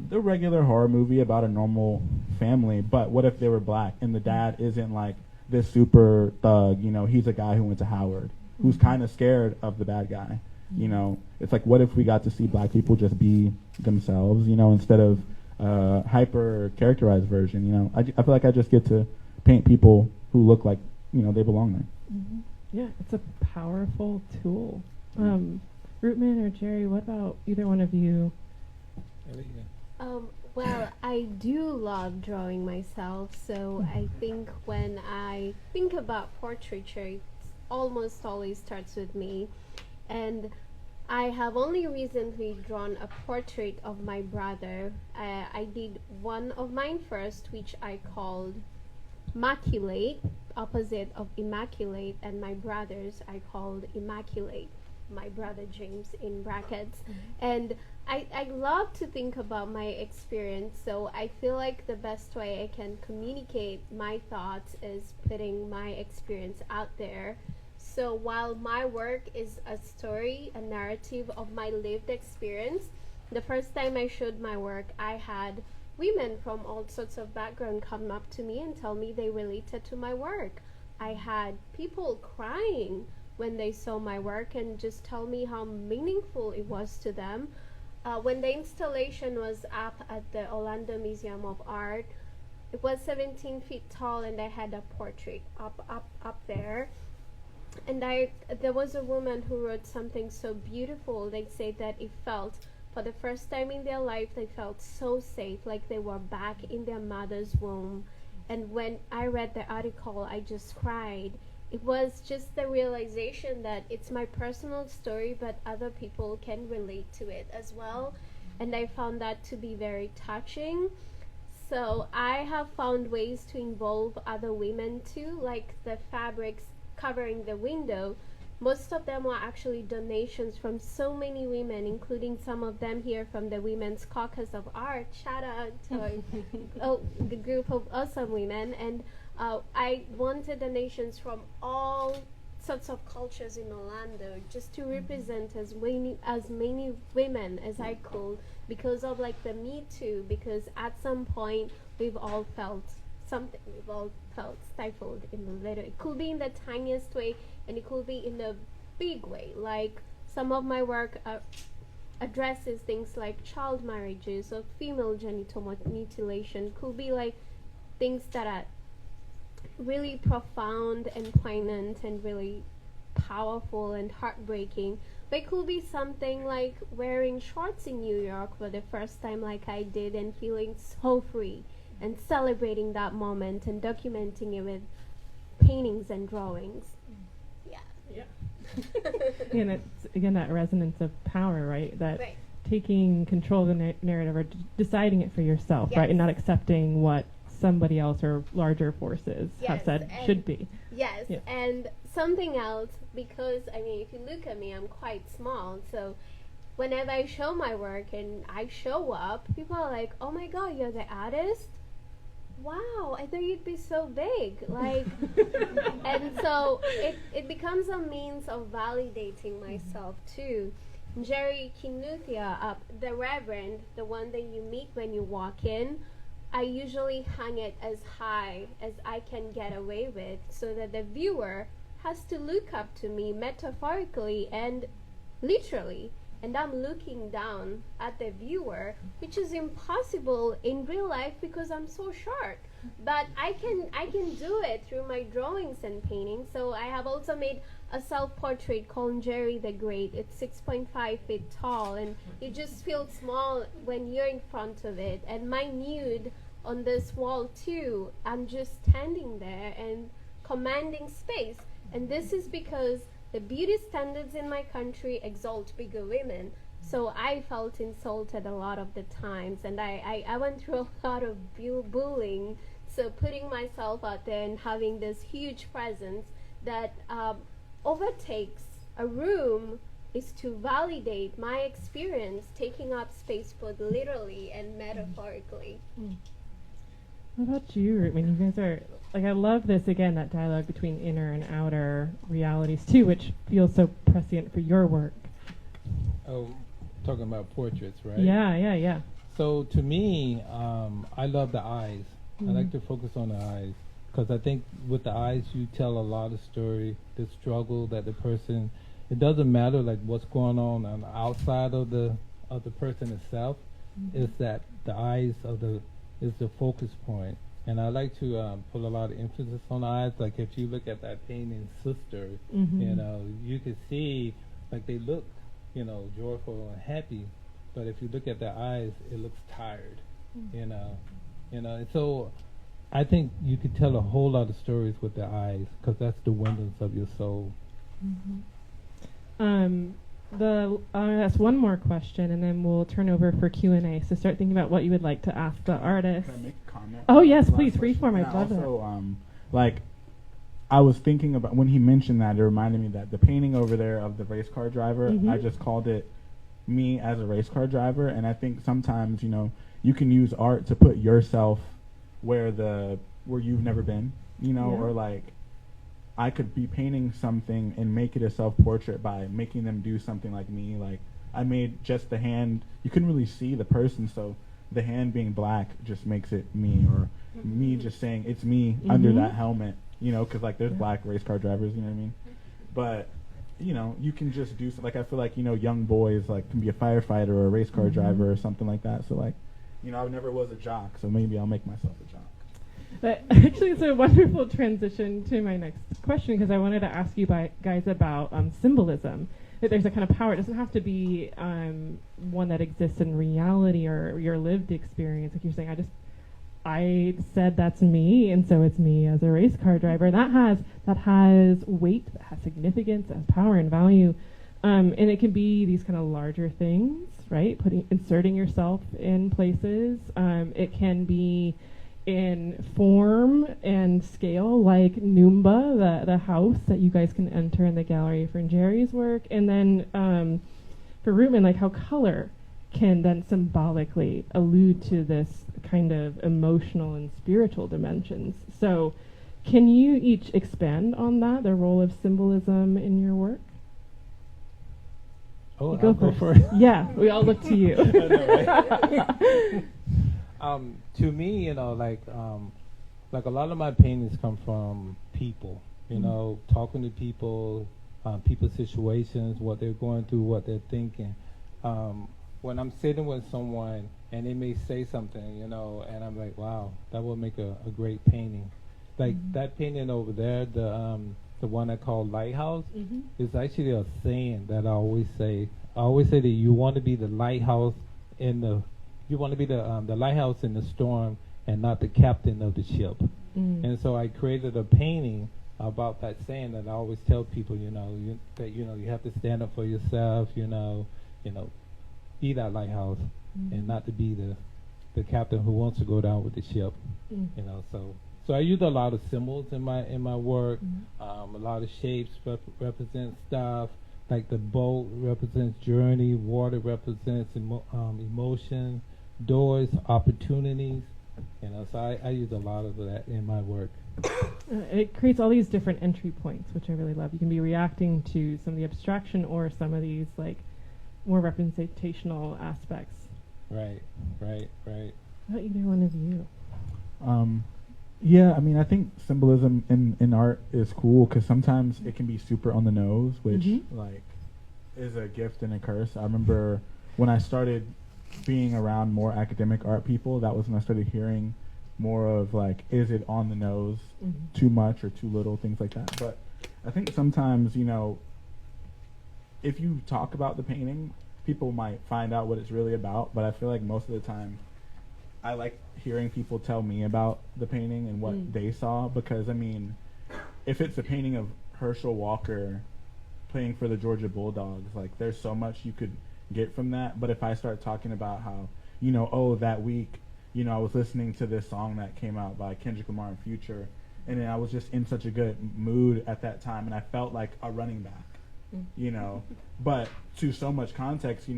Speaker 4: the regular horror movie about a normal family, but what if they were black and the dad isn't like this super thug, you know, he's a guy who went to Howard who's kind of scared of the bad guy, you know. It's like, what if we got to see black people just be themselves, you know, instead of hyper characterized version, you know. I feel like I just get to paint people who look like, you know, they belong there.
Speaker 1: Yeah, it's a powerful tool. Rootman or Jerry, what about either one of you?
Speaker 3: Well, I do love drawing myself, so I think when I think about portraiture, it almost always starts with me. And I have only recently drawn a portrait of my brother. I did one of mine first, which I called Maculate, opposite of Immaculate, and my brother's I called Immaculate, my brother James in brackets. And I love to think about my experience, so I feel like the best way I can communicate my thoughts is putting my experience out there. So while my work is a story, a narrative of my lived experience, the first time I showed my work, I had women from all sorts of background come up to me and tell me they related to my work. I had people crying when they saw my work and just tell me how meaningful it was to them. When the installation was up at the Orlando Museum of Art, it was 17 feet tall and I had a portrait up there. And there was a woman who wrote something so beautiful. They say that it felt, for the first time in their life, they felt so safe, like they were back in their mother's womb. And when I read the article, I just cried. It was just the realization that it's my personal story, but other people can relate to it as well. And I found that to be very touching. So I have found ways to involve other women too, like the fabrics covering the window. Most of them were actually donations from so many women, including some of them here from the Women's Caucus of Art. Shout out to the group of awesome women. And I wanted donations from all sorts of cultures in Orlando, just to represent as many women as I could, because of like the Me Too, because at some point we've all felt something. We've all felt stifled in the little. It could be in the tiniest way, and it could be in a big way. Like some of my work addresses things like child marriages or female genital mutilation. Could be like things that are really profound and poignant and really powerful and heartbreaking. But it could be something like wearing shorts in New York for the first time like I did and feeling so free, and celebrating that moment and documenting it with paintings and drawings.
Speaker 1: Yeah. And it's again that resonance of power, right? That
Speaker 3: Right.
Speaker 1: taking control of the narrative or deciding it for yourself,
Speaker 3: Yes.
Speaker 1: right? And not accepting what somebody else or larger forces have
Speaker 3: Yes,
Speaker 1: said
Speaker 3: and
Speaker 1: should be.
Speaker 3: Yes,
Speaker 1: Yeah.
Speaker 3: and something else, because I mean, if you look at me, I'm quite small. So whenever I show my work and I show up, people are like, "Oh my God, you're the artist? Wow, I thought you'd be so big." Like, and so it becomes a means of validating myself too. Njeri Kinuthia, the Reverend, the one that you meet when you walk in, I usually hang it as high as I can get away with, so that the viewer has to look up to me metaphorically and literally, and I'm looking down at the viewer, which is impossible in real life because I'm so short. But I can do it through my drawings and paintings. So I have also made a self-portrait called Njeri the Great. It's 6.5 feet tall, and you just feel small when you're in front of it. And my nude on this wall too, I'm just standing there and commanding space. And this is because the beauty standards in my country exalt bigger women. So I felt insulted a lot of the times, and I went through a lot of bullying. So putting myself out there and having this huge presence that overtakes a room is to validate my experience, taking up space both literally and metaphorically.
Speaker 1: What about you, Rootman? You guys are, like, I love this, again, that dialogue between inner and outer realities, too, which feels so prescient for your work.
Speaker 5: Oh, talking about portraits, right?
Speaker 1: Yeah.
Speaker 5: So to me, I love the eyes. I like to focus on the eyes, because I think with the eyes you tell a lot of story, the struggle that the person, it doesn't matter like what's going on the outside of the person itself. It's that the eyes is the focus point. And I like to put a lot of emphasis on the eyes. Like if you look at that painting, Sister, you know, you can see like they look, you know, joyful and happy, but if you look at their eyes, it looks tired, you know. And so I think you could tell a whole lot of stories with the eyes, because that's the windows of your soul.
Speaker 1: I'll ask one more question, and then we'll turn over for Q&A. So start thinking about what you would like to ask the artist.
Speaker 4: Can I make a comment?
Speaker 1: Oh, yes,
Speaker 4: Last
Speaker 1: please,
Speaker 4: question.
Speaker 1: freeform.
Speaker 4: And
Speaker 1: I'd love that.
Speaker 4: also, like, I was thinking about, when he mentioned that, it reminded me that the painting over there of the race car driver, I just called it me as a race car driver. And I think sometimes, you know, you can use art to put yourself where you've never been, you know, or like, I could be painting something and make it a self-portrait by making them do something like me. Like, I made just the hand. You couldn't really see the person, so the hand being black just makes it me, or me just saying it's me under that helmet, you know, because like there's black race car drivers, you know what I mean? But, you know, you can just do like, I feel like, you know, young boys like can be a firefighter or a race car driver or something like that. So like, you know, I never was a jock, so maybe I'll make myself a jock.
Speaker 1: But actually, it's a wonderful transition to my next question, because I wanted to ask you guys about symbolism. That there's a kind of power. It doesn't have to be one that exists in reality or your lived experience. Like you're saying, I said that's me, and so it's me as a race car driver. That has weight, that has significance, that has power and value, and it can be these kind of larger things, right? Inserting yourself in places. It can be in form and scale, like Noomba, the house that you guys can enter in the gallery for Njeri's work, and then for Rootman, like how color can then symbolically allude to this kind of emotional and spiritual dimensions. So can you each expand on that, the role of symbolism in your work?
Speaker 5: Oh,
Speaker 1: You
Speaker 5: I'll go first.
Speaker 1: Yeah, we all look to you.
Speaker 5: To me, like a lot of my paintings come from people, talking to people, people's situations, what they're going through, what they're thinking. When I'm sitting with someone and they may say something, and I'm like, wow, that would make a great painting. Like that painting over there, the one I call Lighthouse, is actually a saying that I always say. I always say that you want to be the lighthouse you want to be the lighthouse in the storm and not the captain of the ship. And so I created a painting about that saying that I always tell people, that you have to stand up for yourself, be that lighthouse and not to be the captain who wants to go down with the ship. So I use a lot of symbols in my work. A lot of shapes represent stuff. Like the boat represents journey, water represents emotion, doors, opportunities. So I use a lot of that in my work.
Speaker 1: It creates all these different entry points, which I really love. You can be reacting to some of the abstraction or some of these like more representational aspects.
Speaker 5: Right.
Speaker 1: How about either one of you?
Speaker 4: Yeah, I mean, I think symbolism in art is cool because sometimes it can be super on the nose, which like is a gift and a curse. I remember when I started being around more academic art people, that was when I started hearing more of like, is it on the nose, too much or too little, things like that. But I think sometimes, if you talk about the painting, people might find out what it's really about, but I feel like most of the time I like hearing people tell me about the painting and what they saw, because I mean, if it's a painting of Herschel Walker playing for the Georgia Bulldogs, like there's so much you could get from that. But if I start talking about how, that week, I was listening to this song that came out by Kendrick Lamar and Future, and then I was just in such a good mood at that time, and I felt like a running back, But to so much context,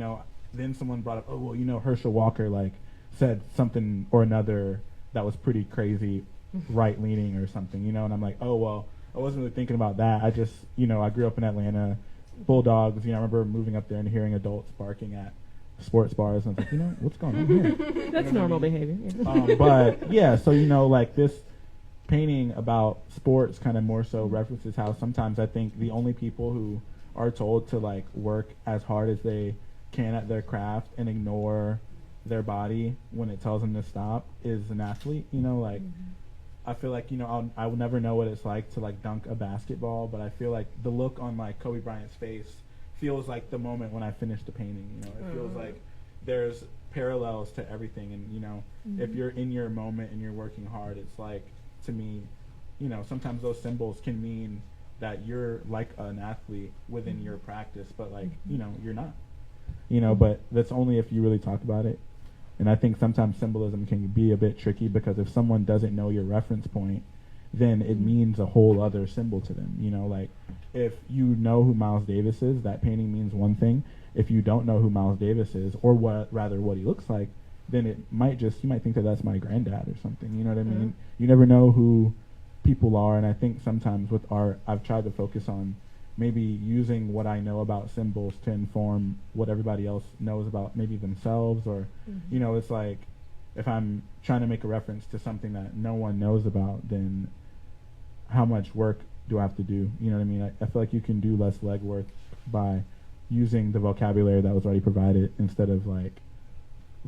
Speaker 4: then someone brought up, Herschel Walker, like, said something or another that was pretty crazy right-leaning or something, and I'm like, oh, well, I wasn't really thinking about that. I just, I grew up in Atlanta, Bulldogs, I remember moving up there and hearing adults barking at sports bars, and I was like, what's going on here?
Speaker 1: That's normal behavior.
Speaker 4: But, yeah, so, like this painting about sports kind of more so references how sometimes I think the only people who are told to, like, work as hard as they can at their craft and ignore their body when it tells them to stop is an athlete. I feel like I will never know what it's like to like dunk a basketball, but I feel like the look on like Kobe Bryant's face feels like the moment when I finished the painting. It feels like there's parallels to everything, and if you're in your moment and you're working hard, it's like, to me, sometimes those symbols can mean that you're like an athlete within your practice, but like you're not. But that's only if you really talk about it. And I think sometimes symbolism can be a bit tricky because if someone doesn't know your reference point, then it means a whole other symbol to them. Like if you know who Miles Davis is, that painting means one thing. If you don't know who Miles Davis is, or what he looks like, then you might think that that's my granddad or something. You know what I mean? You never know who people are, and I think sometimes with art, I've tried to focus on maybe using what I know about symbols to inform what everybody else knows about maybe themselves, or it's like if I'm trying to make a reference to something that no one knows about, then how much work do I have to do? You know what I mean? I feel like you can do less legwork by using the vocabulary that was already provided instead of like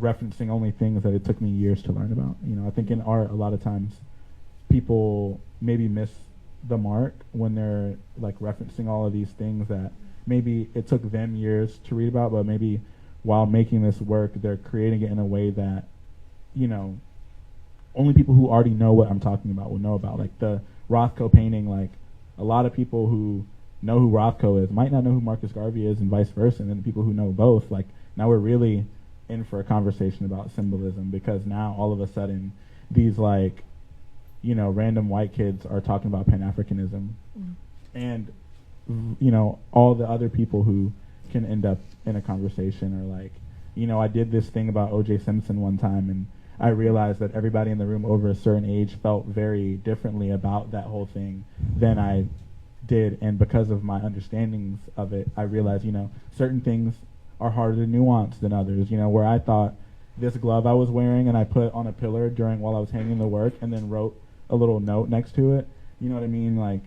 Speaker 4: referencing only things that it took me years to learn about. I think in art a lot of times people maybe miss the mark when they're like referencing all of these things that maybe it took them years to read about, but maybe while making this work they're creating it in a way that only people who already know what I'm talking about will know about. Like the Rothko painting, like a lot of people who know who Rothko is might not know who Marcus Garvey is, and vice versa. And then the people who know both, like now we're really in for a conversation about symbolism, because now all of a sudden these like, you know, random white kids are talking about Pan-Africanism, and you know, all the other people who can end up in a conversation are like, you know, I did this thing about O.J. Simpson one time, and I realized that everybody in the room over a certain age felt very differently about that whole thing than I did, and because of my understandings of it, I realized, you know, certain things are harder to nuance than others. You know, where I thought this glove I was wearing and I put on a pillar while I was hanging the work and then wrote a little note next to it, you know what I mean? Like,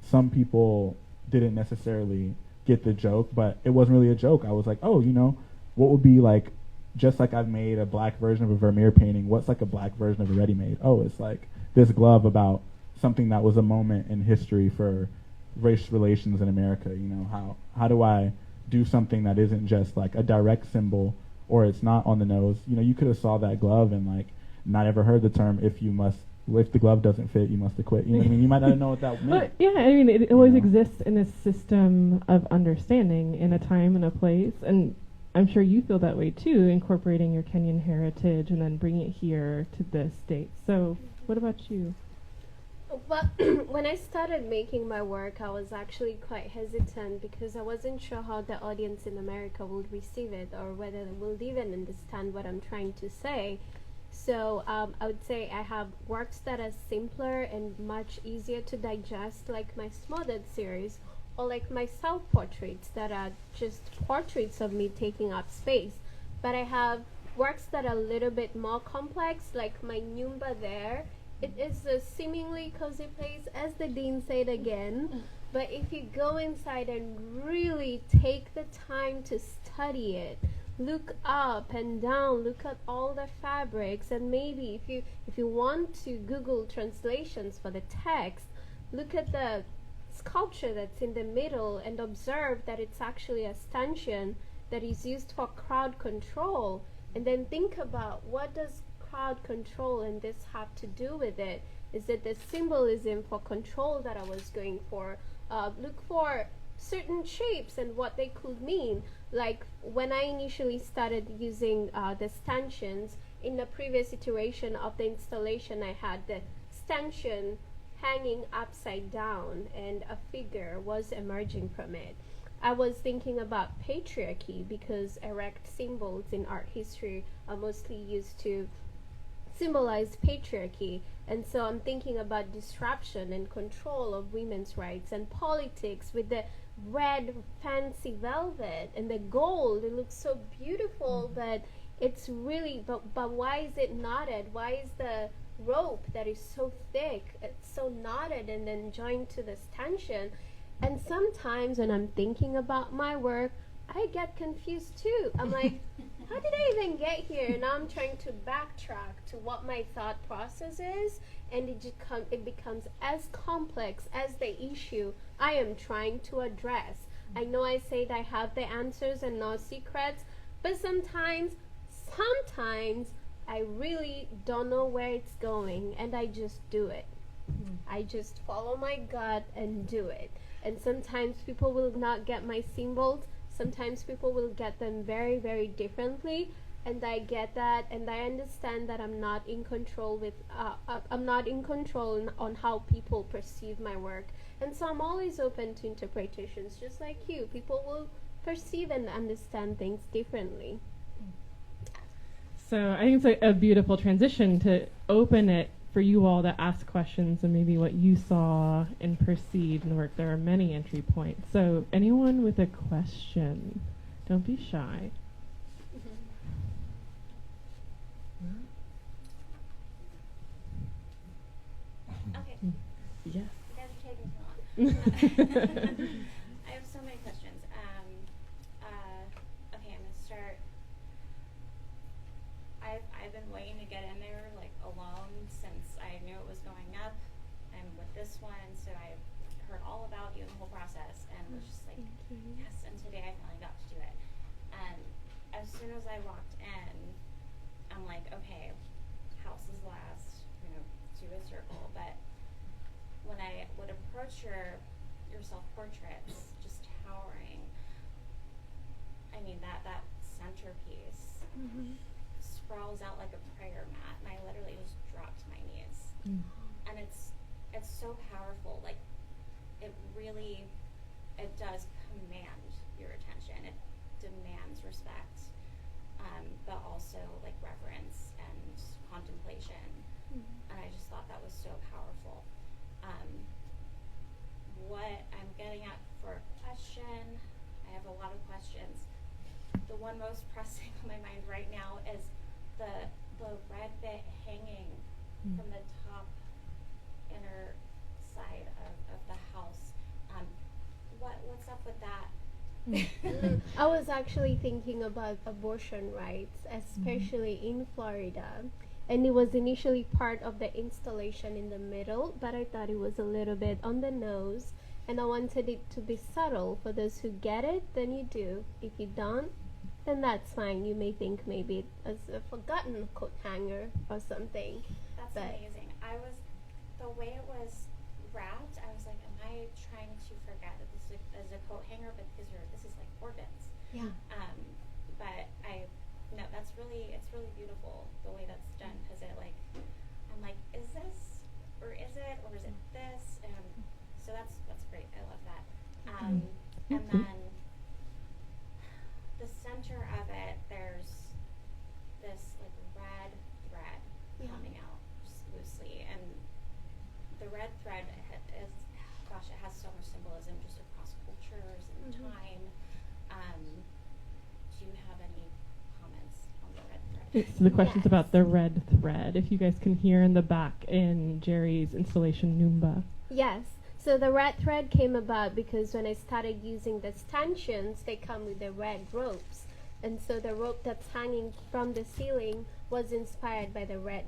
Speaker 4: some people didn't necessarily get the joke, but it wasn't really a joke. I was like, oh, you know, what would be like, just like I've made a black version of a Vermeer painting, what's like a black version of a ready-made? Oh, it's like this glove about something that was a moment in history for race relations in America. You know, how do I do something that isn't just like a direct symbol, or it's not on the nose? You know, you could have saw that glove and like not ever heard the term if the glove doesn't fit, you must acquit. You know what I mean? You might not know what that meant.
Speaker 1: But yeah, I mean, it always
Speaker 4: know?
Speaker 1: exists in a system of understanding in a time and a place, and I'm sure you feel that way too, incorporating your Kenyan heritage and then bringing it here to the States. So what about you?
Speaker 3: Well, when I started making my work, I was actually quite hesitant because I wasn't sure how the audience in America would receive it, or whether they will even understand what I'm trying to say. So I would say I have works that are simpler and much easier to digest, like my Smothered series, or like my self-portraits that are just portraits of me taking up space. But I have works that are a little bit more complex, like my Nyumba there. It is a seemingly cozy place, as the dean said again, but if you go inside and really take the time to study it, look up and down, look at all the fabrics, and maybe if you want to Google translations for the text, look at the sculpture that's in the middle and observe that it's actually a stanchion that is used for crowd control, and then think about, what does crowd control and this have to do with it? Is it the symbolism for control that I was going for? Look for certain shapes and what they could mean. Like when I initially started using the stanchions, in the previous iteration of the installation, I had the stanchion hanging upside down and a figure was emerging from it. I was thinking about patriarchy because erect symbols in art history are mostly used to symbolize patriarchy, and so I'm thinking about disruption and control of women's rights and politics with the red fancy velvet and the gold. It looks so beautiful, but it's really, but why is it knotted? Why is the rope that is so thick, it's so knotted and then joined to the stanchion? And sometimes when I'm thinking about my work, I get confused too. I'm like, how did I even get here? Now I'm trying to backtrack to what my thought process is, and it becomes as complex as the issue I am trying to address. I know I said I have the answers and no secrets, but sometimes I really don't know where it's going, and I just do it. I just follow my gut and do it. And sometimes people will not get my symbols. Sometimes people will get them very, very differently, and I get that, and I understand that I'm not in control on how people perceive my work. And so I'm always open to interpretations, just like you. People will perceive and understand things differently.
Speaker 1: So I think it's a beautiful transition to open it for you all to ask questions and maybe what you saw and perceived in the work. There are many entry points. So anyone with a question, don't be shy.
Speaker 6: Okay.
Speaker 1: Yes.
Speaker 6: You guys are taking too long. I have so many questions. Okay, I'm gonna start. I've been waiting to get in there like alone since I knew it was going up, and with this one, so I heard all about you and the whole process, and was just like, yes. And today I finally got to do it. And as soon as I walked in, I'm like, okay, house is last. circle, but when I would approach your self-portraits, just towering, I mean, that centerpiece sprawls out like a prayer mat, and I literally just dropped to my knees. And it's so powerful. Like, it really, it does command your attention. It demands respect, but also like reverence and contemplation. And I just thought that was so powerful. What I'm getting at for a question, I have a lot of questions. The one most pressing on my mind right now is the red bit hanging from the top inner side of the house. What's up with that?
Speaker 3: I was actually thinking about abortion rights, especially in Florida. And it was initially part of the installation in the middle, but I thought it was a little bit on the nose. And I wanted it to be subtle. For those who get it, then you do. If you don't, then that's fine. You may think maybe it's a forgotten coat hanger or something.
Speaker 6: That's amazing. The way it was wrapped, I was like, am I trying to forget that this is a coat hanger? But this is like organs.
Speaker 3: Yeah.
Speaker 6: But no, it's really beautiful the way that's done, because I'm like, is this, or is it this? So that's great. I love that. And then the center of it, there's this like red thread coming out just loosely, and the red thread is, gosh, it has so much symbolism just across cultures and time. Do you have any comments on the red thread?
Speaker 1: So the question's about the red thread. If you guys can hear in the back in Njeri's installation, Numba.
Speaker 3: Yes. So the red thread came about because when I started using the stanchions, they come with the red ropes. And so the rope that's hanging from the ceiling was inspired by the red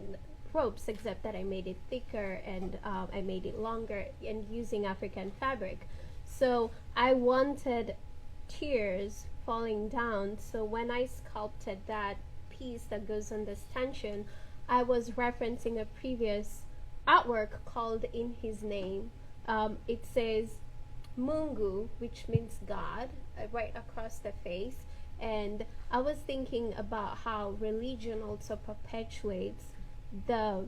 Speaker 3: ropes, except that I made it thicker and I made it longer and using African fabric. So I wanted tears falling down. So when I sculpted that piece that goes on the stanchion, I was referencing a previous artwork called In His Name. It says Mungu, which means God, right across the face. And I was thinking about how religion also perpetuates the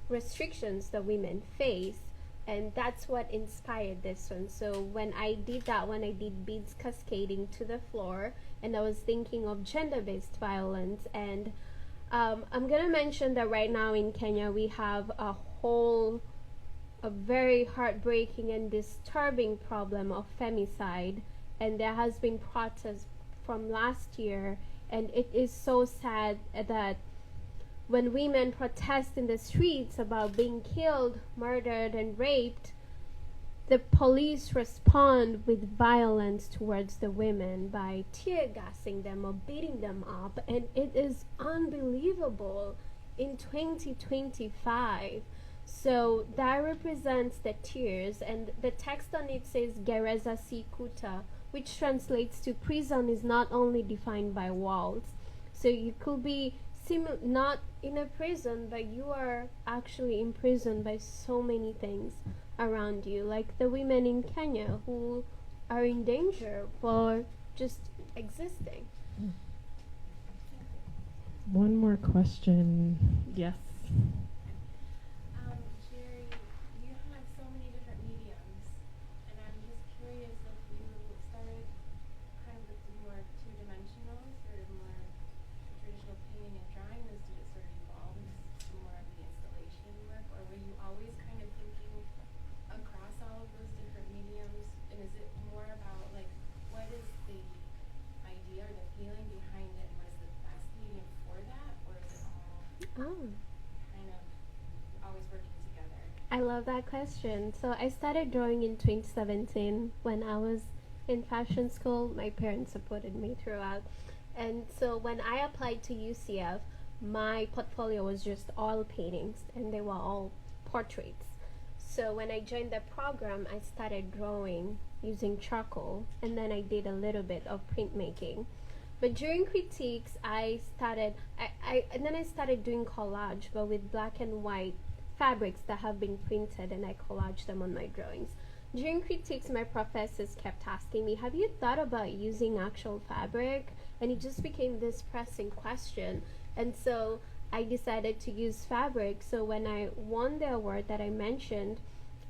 Speaker 3: restrictions that women face, and that's what inspired this one. So when I did that, when I did beads cascading to the floor, and I was thinking of gender-based violence, and I'm gonna mention that right now in Kenya we have a very heartbreaking and disturbing problem of femicide, and there has been protests from last year, and it is so sad that when women protest in the streets about being killed, murdered, and raped, the police respond with violence towards the women by tear gassing them or beating them up, and it is unbelievable in 2025. So that represents the tears, and the text on it says Gereza si kuta, which translates to prison is not only defined by walls. So you could be not in a prison, but you are actually imprisoned by so many things around you, like the women in Kenya who are in danger for just existing.
Speaker 1: One more question. Yes.
Speaker 7: Njeri, you have so many different mediums, and I'm just curious if you started kind of with the more two-dimensional, sort of more traditional painting and drawing, as did it sort of evolve into more of the installation work, or were you always kind of thinking across all of those different mediums? And is it more about like what is the idea or the feeling behind it, and what is the best medium for that, or is it all kind of always working together?
Speaker 3: I love that question. So I started drawing in 2017 when I was in fashion school. My parents supported me throughout. And so when I applied to UCF, my portfolio was just oil paintings, and they were all portraits. So when I joined the program, I started drawing using charcoal, and then I did a little bit of printmaking. But during critiques, I started doing collage, but with black and white fabrics that have been printed, and I collage them on my drawings. During critiques, my professors kept asking me, have you thought about using actual fabric? And it just became this pressing question. And so I decided to use fabric. So when I won the award that I mentioned,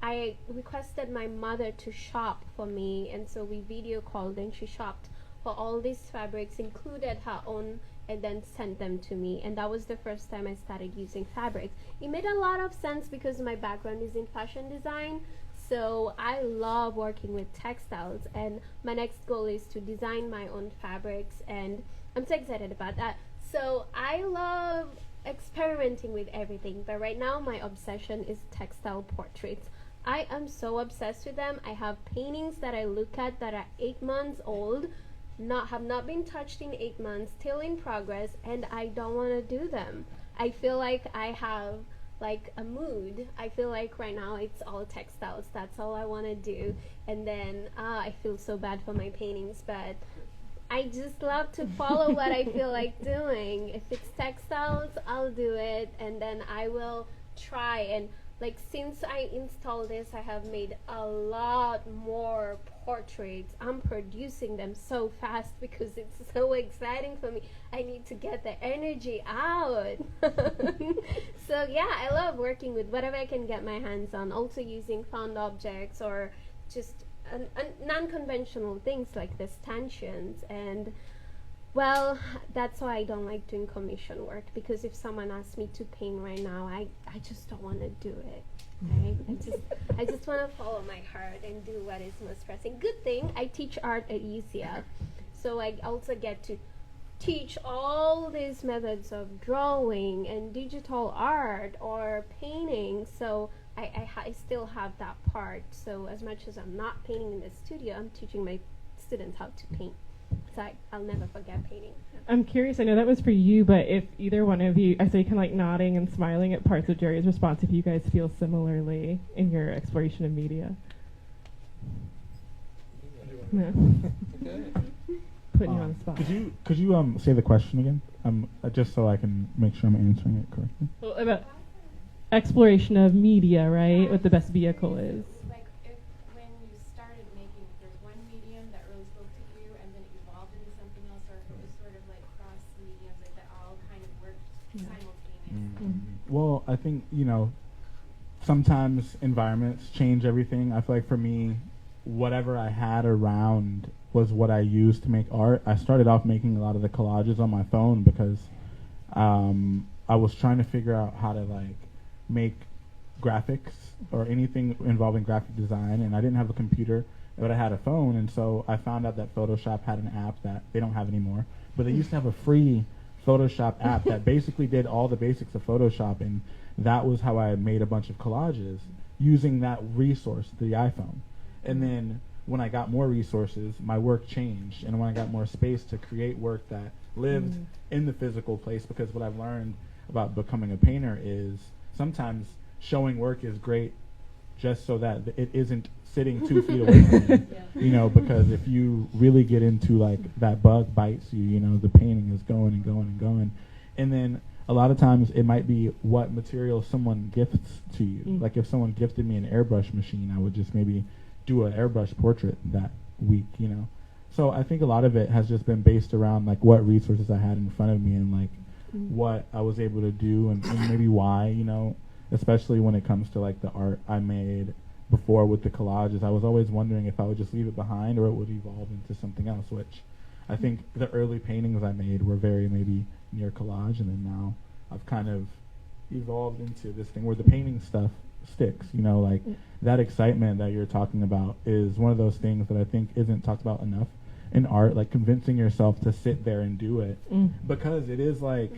Speaker 3: I requested my mother to shop for me, and so we video called and she shopped for all these fabrics, included her own, and then sent them to me. And that was the first time I started using fabrics. It made a lot of sense because my background is in fashion design, so I love working with textiles, and my next goal is to design my own fabrics, and I'm so excited about that. So I love experimenting with everything, but right now my obsession is textile portraits. I am so obsessed with them. I have paintings that I look at that are 8 months old, have not been touched in 8 months, still in progress, and I don't want to do them. I feel like I have like a mood. I feel like right now it's all textiles. That's all I want to do. And then I feel so bad for my paintings, but I just love to follow what I feel like doing. If it's textiles, I'll do it, and then I will try. And like, since I installed this, I have made a lot more portraits. I'm producing them so fast because it's so exciting for me. I need to get the energy out. So yeah, I love working with whatever I can get my hands on, also using found objects or just non-conventional things like the stanchions. And well, that's why I don't like doing commission work, because if someone asks me to paint right now, I just don't want to do it. Right? I just want to follow my heart and do what is most pressing. Good thing I teach art at UCF, so I also get to teach all these methods of drawing and digital art or painting. So I still have that part. So as much as I'm not painting in the studio, I'm teaching my students how to paint. So I'll never forget painting.
Speaker 1: I'm curious, I know that was for you, but if either one of you, I saw you kind of like nodding and smiling at parts of Njeri's response, if you guys feel similarly in your exploration of media. No. Putting you on the spot.
Speaker 4: Could you say the question again? Just so I can make sure I'm answering it correctly.
Speaker 1: Well, about exploration of media, right? What the best vehicle is.
Speaker 7: Like, if when you started making, if there's one medium that really spoke to you and then it evolved into something else, or if it was sort of like cross mediums, like that all kind of worked simultaneously.
Speaker 4: Well, I think, sometimes environments change everything. I feel like for me, whatever I had around was what I used to make art. I started off making a lot of the collages on my phone because I was trying to figure out how to like make graphics or anything involving graphic design, and I didn't have a computer, but I had a phone, and so I found out that Photoshop had an app that they don't have anymore, but they used to have a free Photoshop app that basically did all the basics of Photoshop, and that was how I made a bunch of collages using that resource, the iPhone. And then when I got more resources, my work changed, and when I got more space to create work that lived in the physical place, because what I've learned about becoming a painter is sometimes showing work is great just so that it isn't sitting 2 feet away from you, because if you really get into like that bug bites you, the painting is going and going and going. And then a lot of times it might be what material someone gifts to you. Like if someone gifted me an airbrush machine, I would just maybe do an airbrush portrait that week, So I think a lot of it has just been based around like what resources I had in front of me and like what I was able to do and maybe why, especially when it comes to like the art I made before with the collages. I was always wondering if I would just leave it behind or it would evolve into something else, which I think the early paintings I made were very maybe near collage, and then now I've kind of evolved into this thing where the painting stuff sticks, like that excitement that you're talking about is one of those things that I think isn't talked about enough in art, like convincing yourself to sit there and do it, because it is like,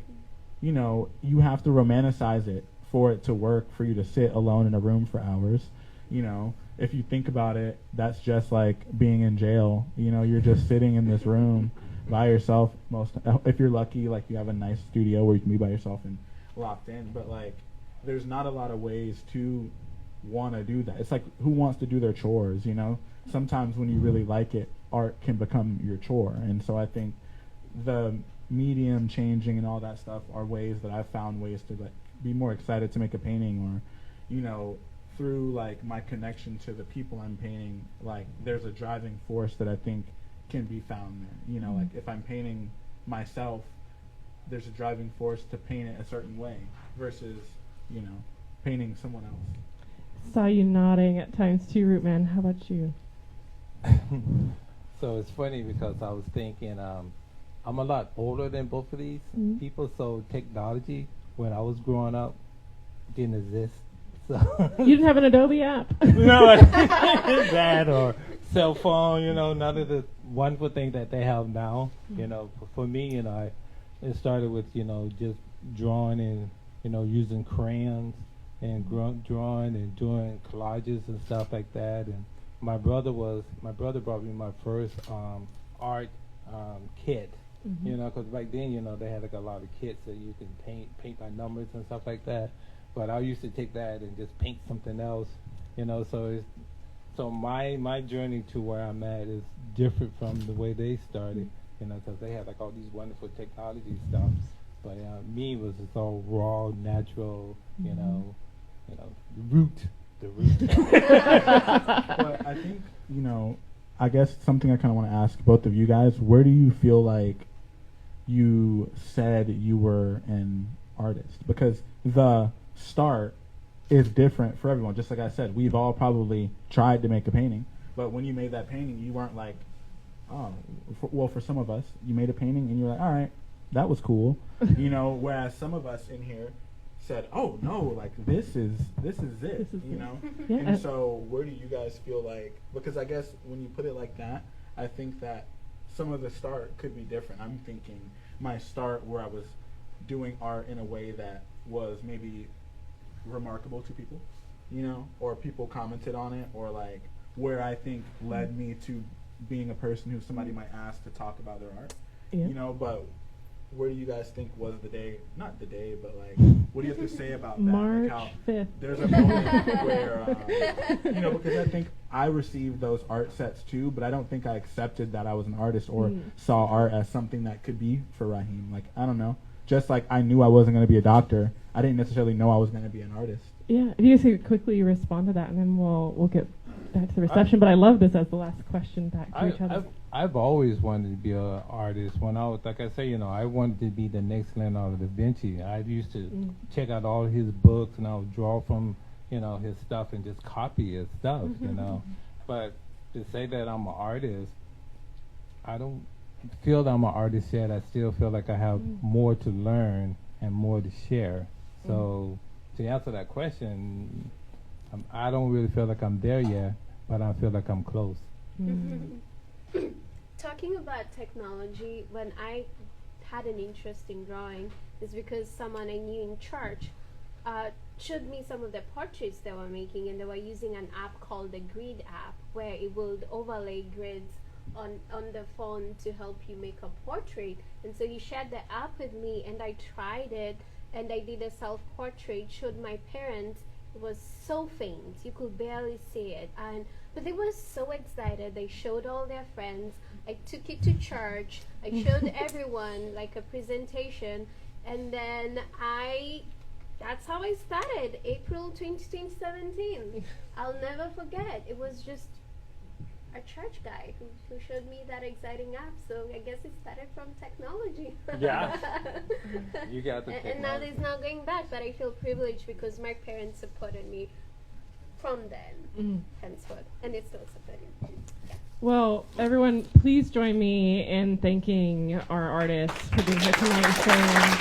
Speaker 4: you have to romanticize it for it to work, for you to sit alone in a room for hours. If you think about it, that's just like being in jail. You're just sitting in this room by yourself. If you're lucky, like you have a nice studio where you can be by yourself and locked in, but like there's not a lot of ways to want to do that. It's like, who wants to do their chores, Sometimes when you really like it, art can become your chore. And so I think the medium changing and all that stuff are ways that I've found ways to like be more excited to make a painting or you know, through like my connection to the people I'm painting, like there's a driving force that I think can be found there. You know, like if I'm painting myself, there's a driving force to paint it a certain way versus, you know, painting someone else.
Speaker 1: Saw you nodding at times too, Rootman. How about you?
Speaker 5: So it's funny because I was thinking, I'm a lot older than both of these people, so technology when I was growing up didn't exist. So
Speaker 1: You didn't have an Adobe app.
Speaker 5: no, that or cell phone, you know, none of the wonderful things that they have now. You know, for me, you know, it started with, you know, just drawing and, you know, using crayons and drawing and doing collages and stuff like that. And my brother brought me my first art kit. You know, because back then, you know, they had like a lot of kits that you can paint by numbers and stuff like that. But I used to take that and just paint something else, you know. So my journey to where I'm at is different from the way they started, you know, because they had like all these wonderful technology stuff. But me was just all raw, natural, you know, the root.
Speaker 4: But I think, you know, I guess something I kind of want to ask both of you guys, where do you feel like you said you were an artist? Because the start is different for everyone. Just like I said, we've all probably tried to make a painting, but when you made that painting, you weren't like, oh, for some of us, you made a painting and you're like, all right, that was cool, you know. Whereas some of us in here said, oh no, like this is it, you know.
Speaker 1: Yeah.
Speaker 4: And so where do you guys feel like, because I guess when you put it like that, I think that some of the start could be different. I'm thinking my start where I was doing art in a way that was maybe remarkable to people, you know, or people commented on it, or like where I think led me to being a person who somebody might ask to talk about their art, you know. But where do you guys think was the day, not the day, but like, what do you have to say about that?
Speaker 1: March
Speaker 4: like how
Speaker 1: 5th.
Speaker 4: There's a moment where, you know, because I think I received those art sets too, but I don't think I accepted that I was an artist or saw art as something that could be for Raheem. Like, I don't know. Just like I knew I wasn't going to be a doctor, I didn't necessarily know I was going to be an artist.
Speaker 1: Yeah, if you guys could quickly respond to that, and then we'll get back to the reception. But I love this as the last question back to each other.
Speaker 5: I've always wanted to be an artist. When I was, like I say, you know, I wanted to be the next Leonardo da Vinci. I used to check out all his books, and I would draw from, you know, his stuff and just copy his stuff, you know. But to say that I'm an artist, I don't feel that I'm an artist yet. I still feel like I have more to learn and more to share. So to answer that question, I don't really feel like I'm there yet, but I feel like I'm close.
Speaker 3: Talking about technology, when I had an interest in drawing, is because someone I knew in church showed me some of the portraits they were making, and they were using an app called the Grid app, where it would overlay grids on the phone to help you make a portrait. And so he shared the app with me, and I tried it, and I did a self-portrait, showed my parents. It was so faint, you could barely see it, but they were so excited. They showed all their friends. I took it to church. I showed everyone like a presentation, and then that's how I started. April 2017. I'll never forget. It was just a church guy who showed me that exciting app. So I guess it started from technology.
Speaker 5: Yeah. You got the
Speaker 3: and now there's no going back, but I feel privileged because my parents supported me from then, henceforth, and it's still supporting. Yeah.
Speaker 1: Well, everyone, please join me in thanking our artists for being here tonight and sharing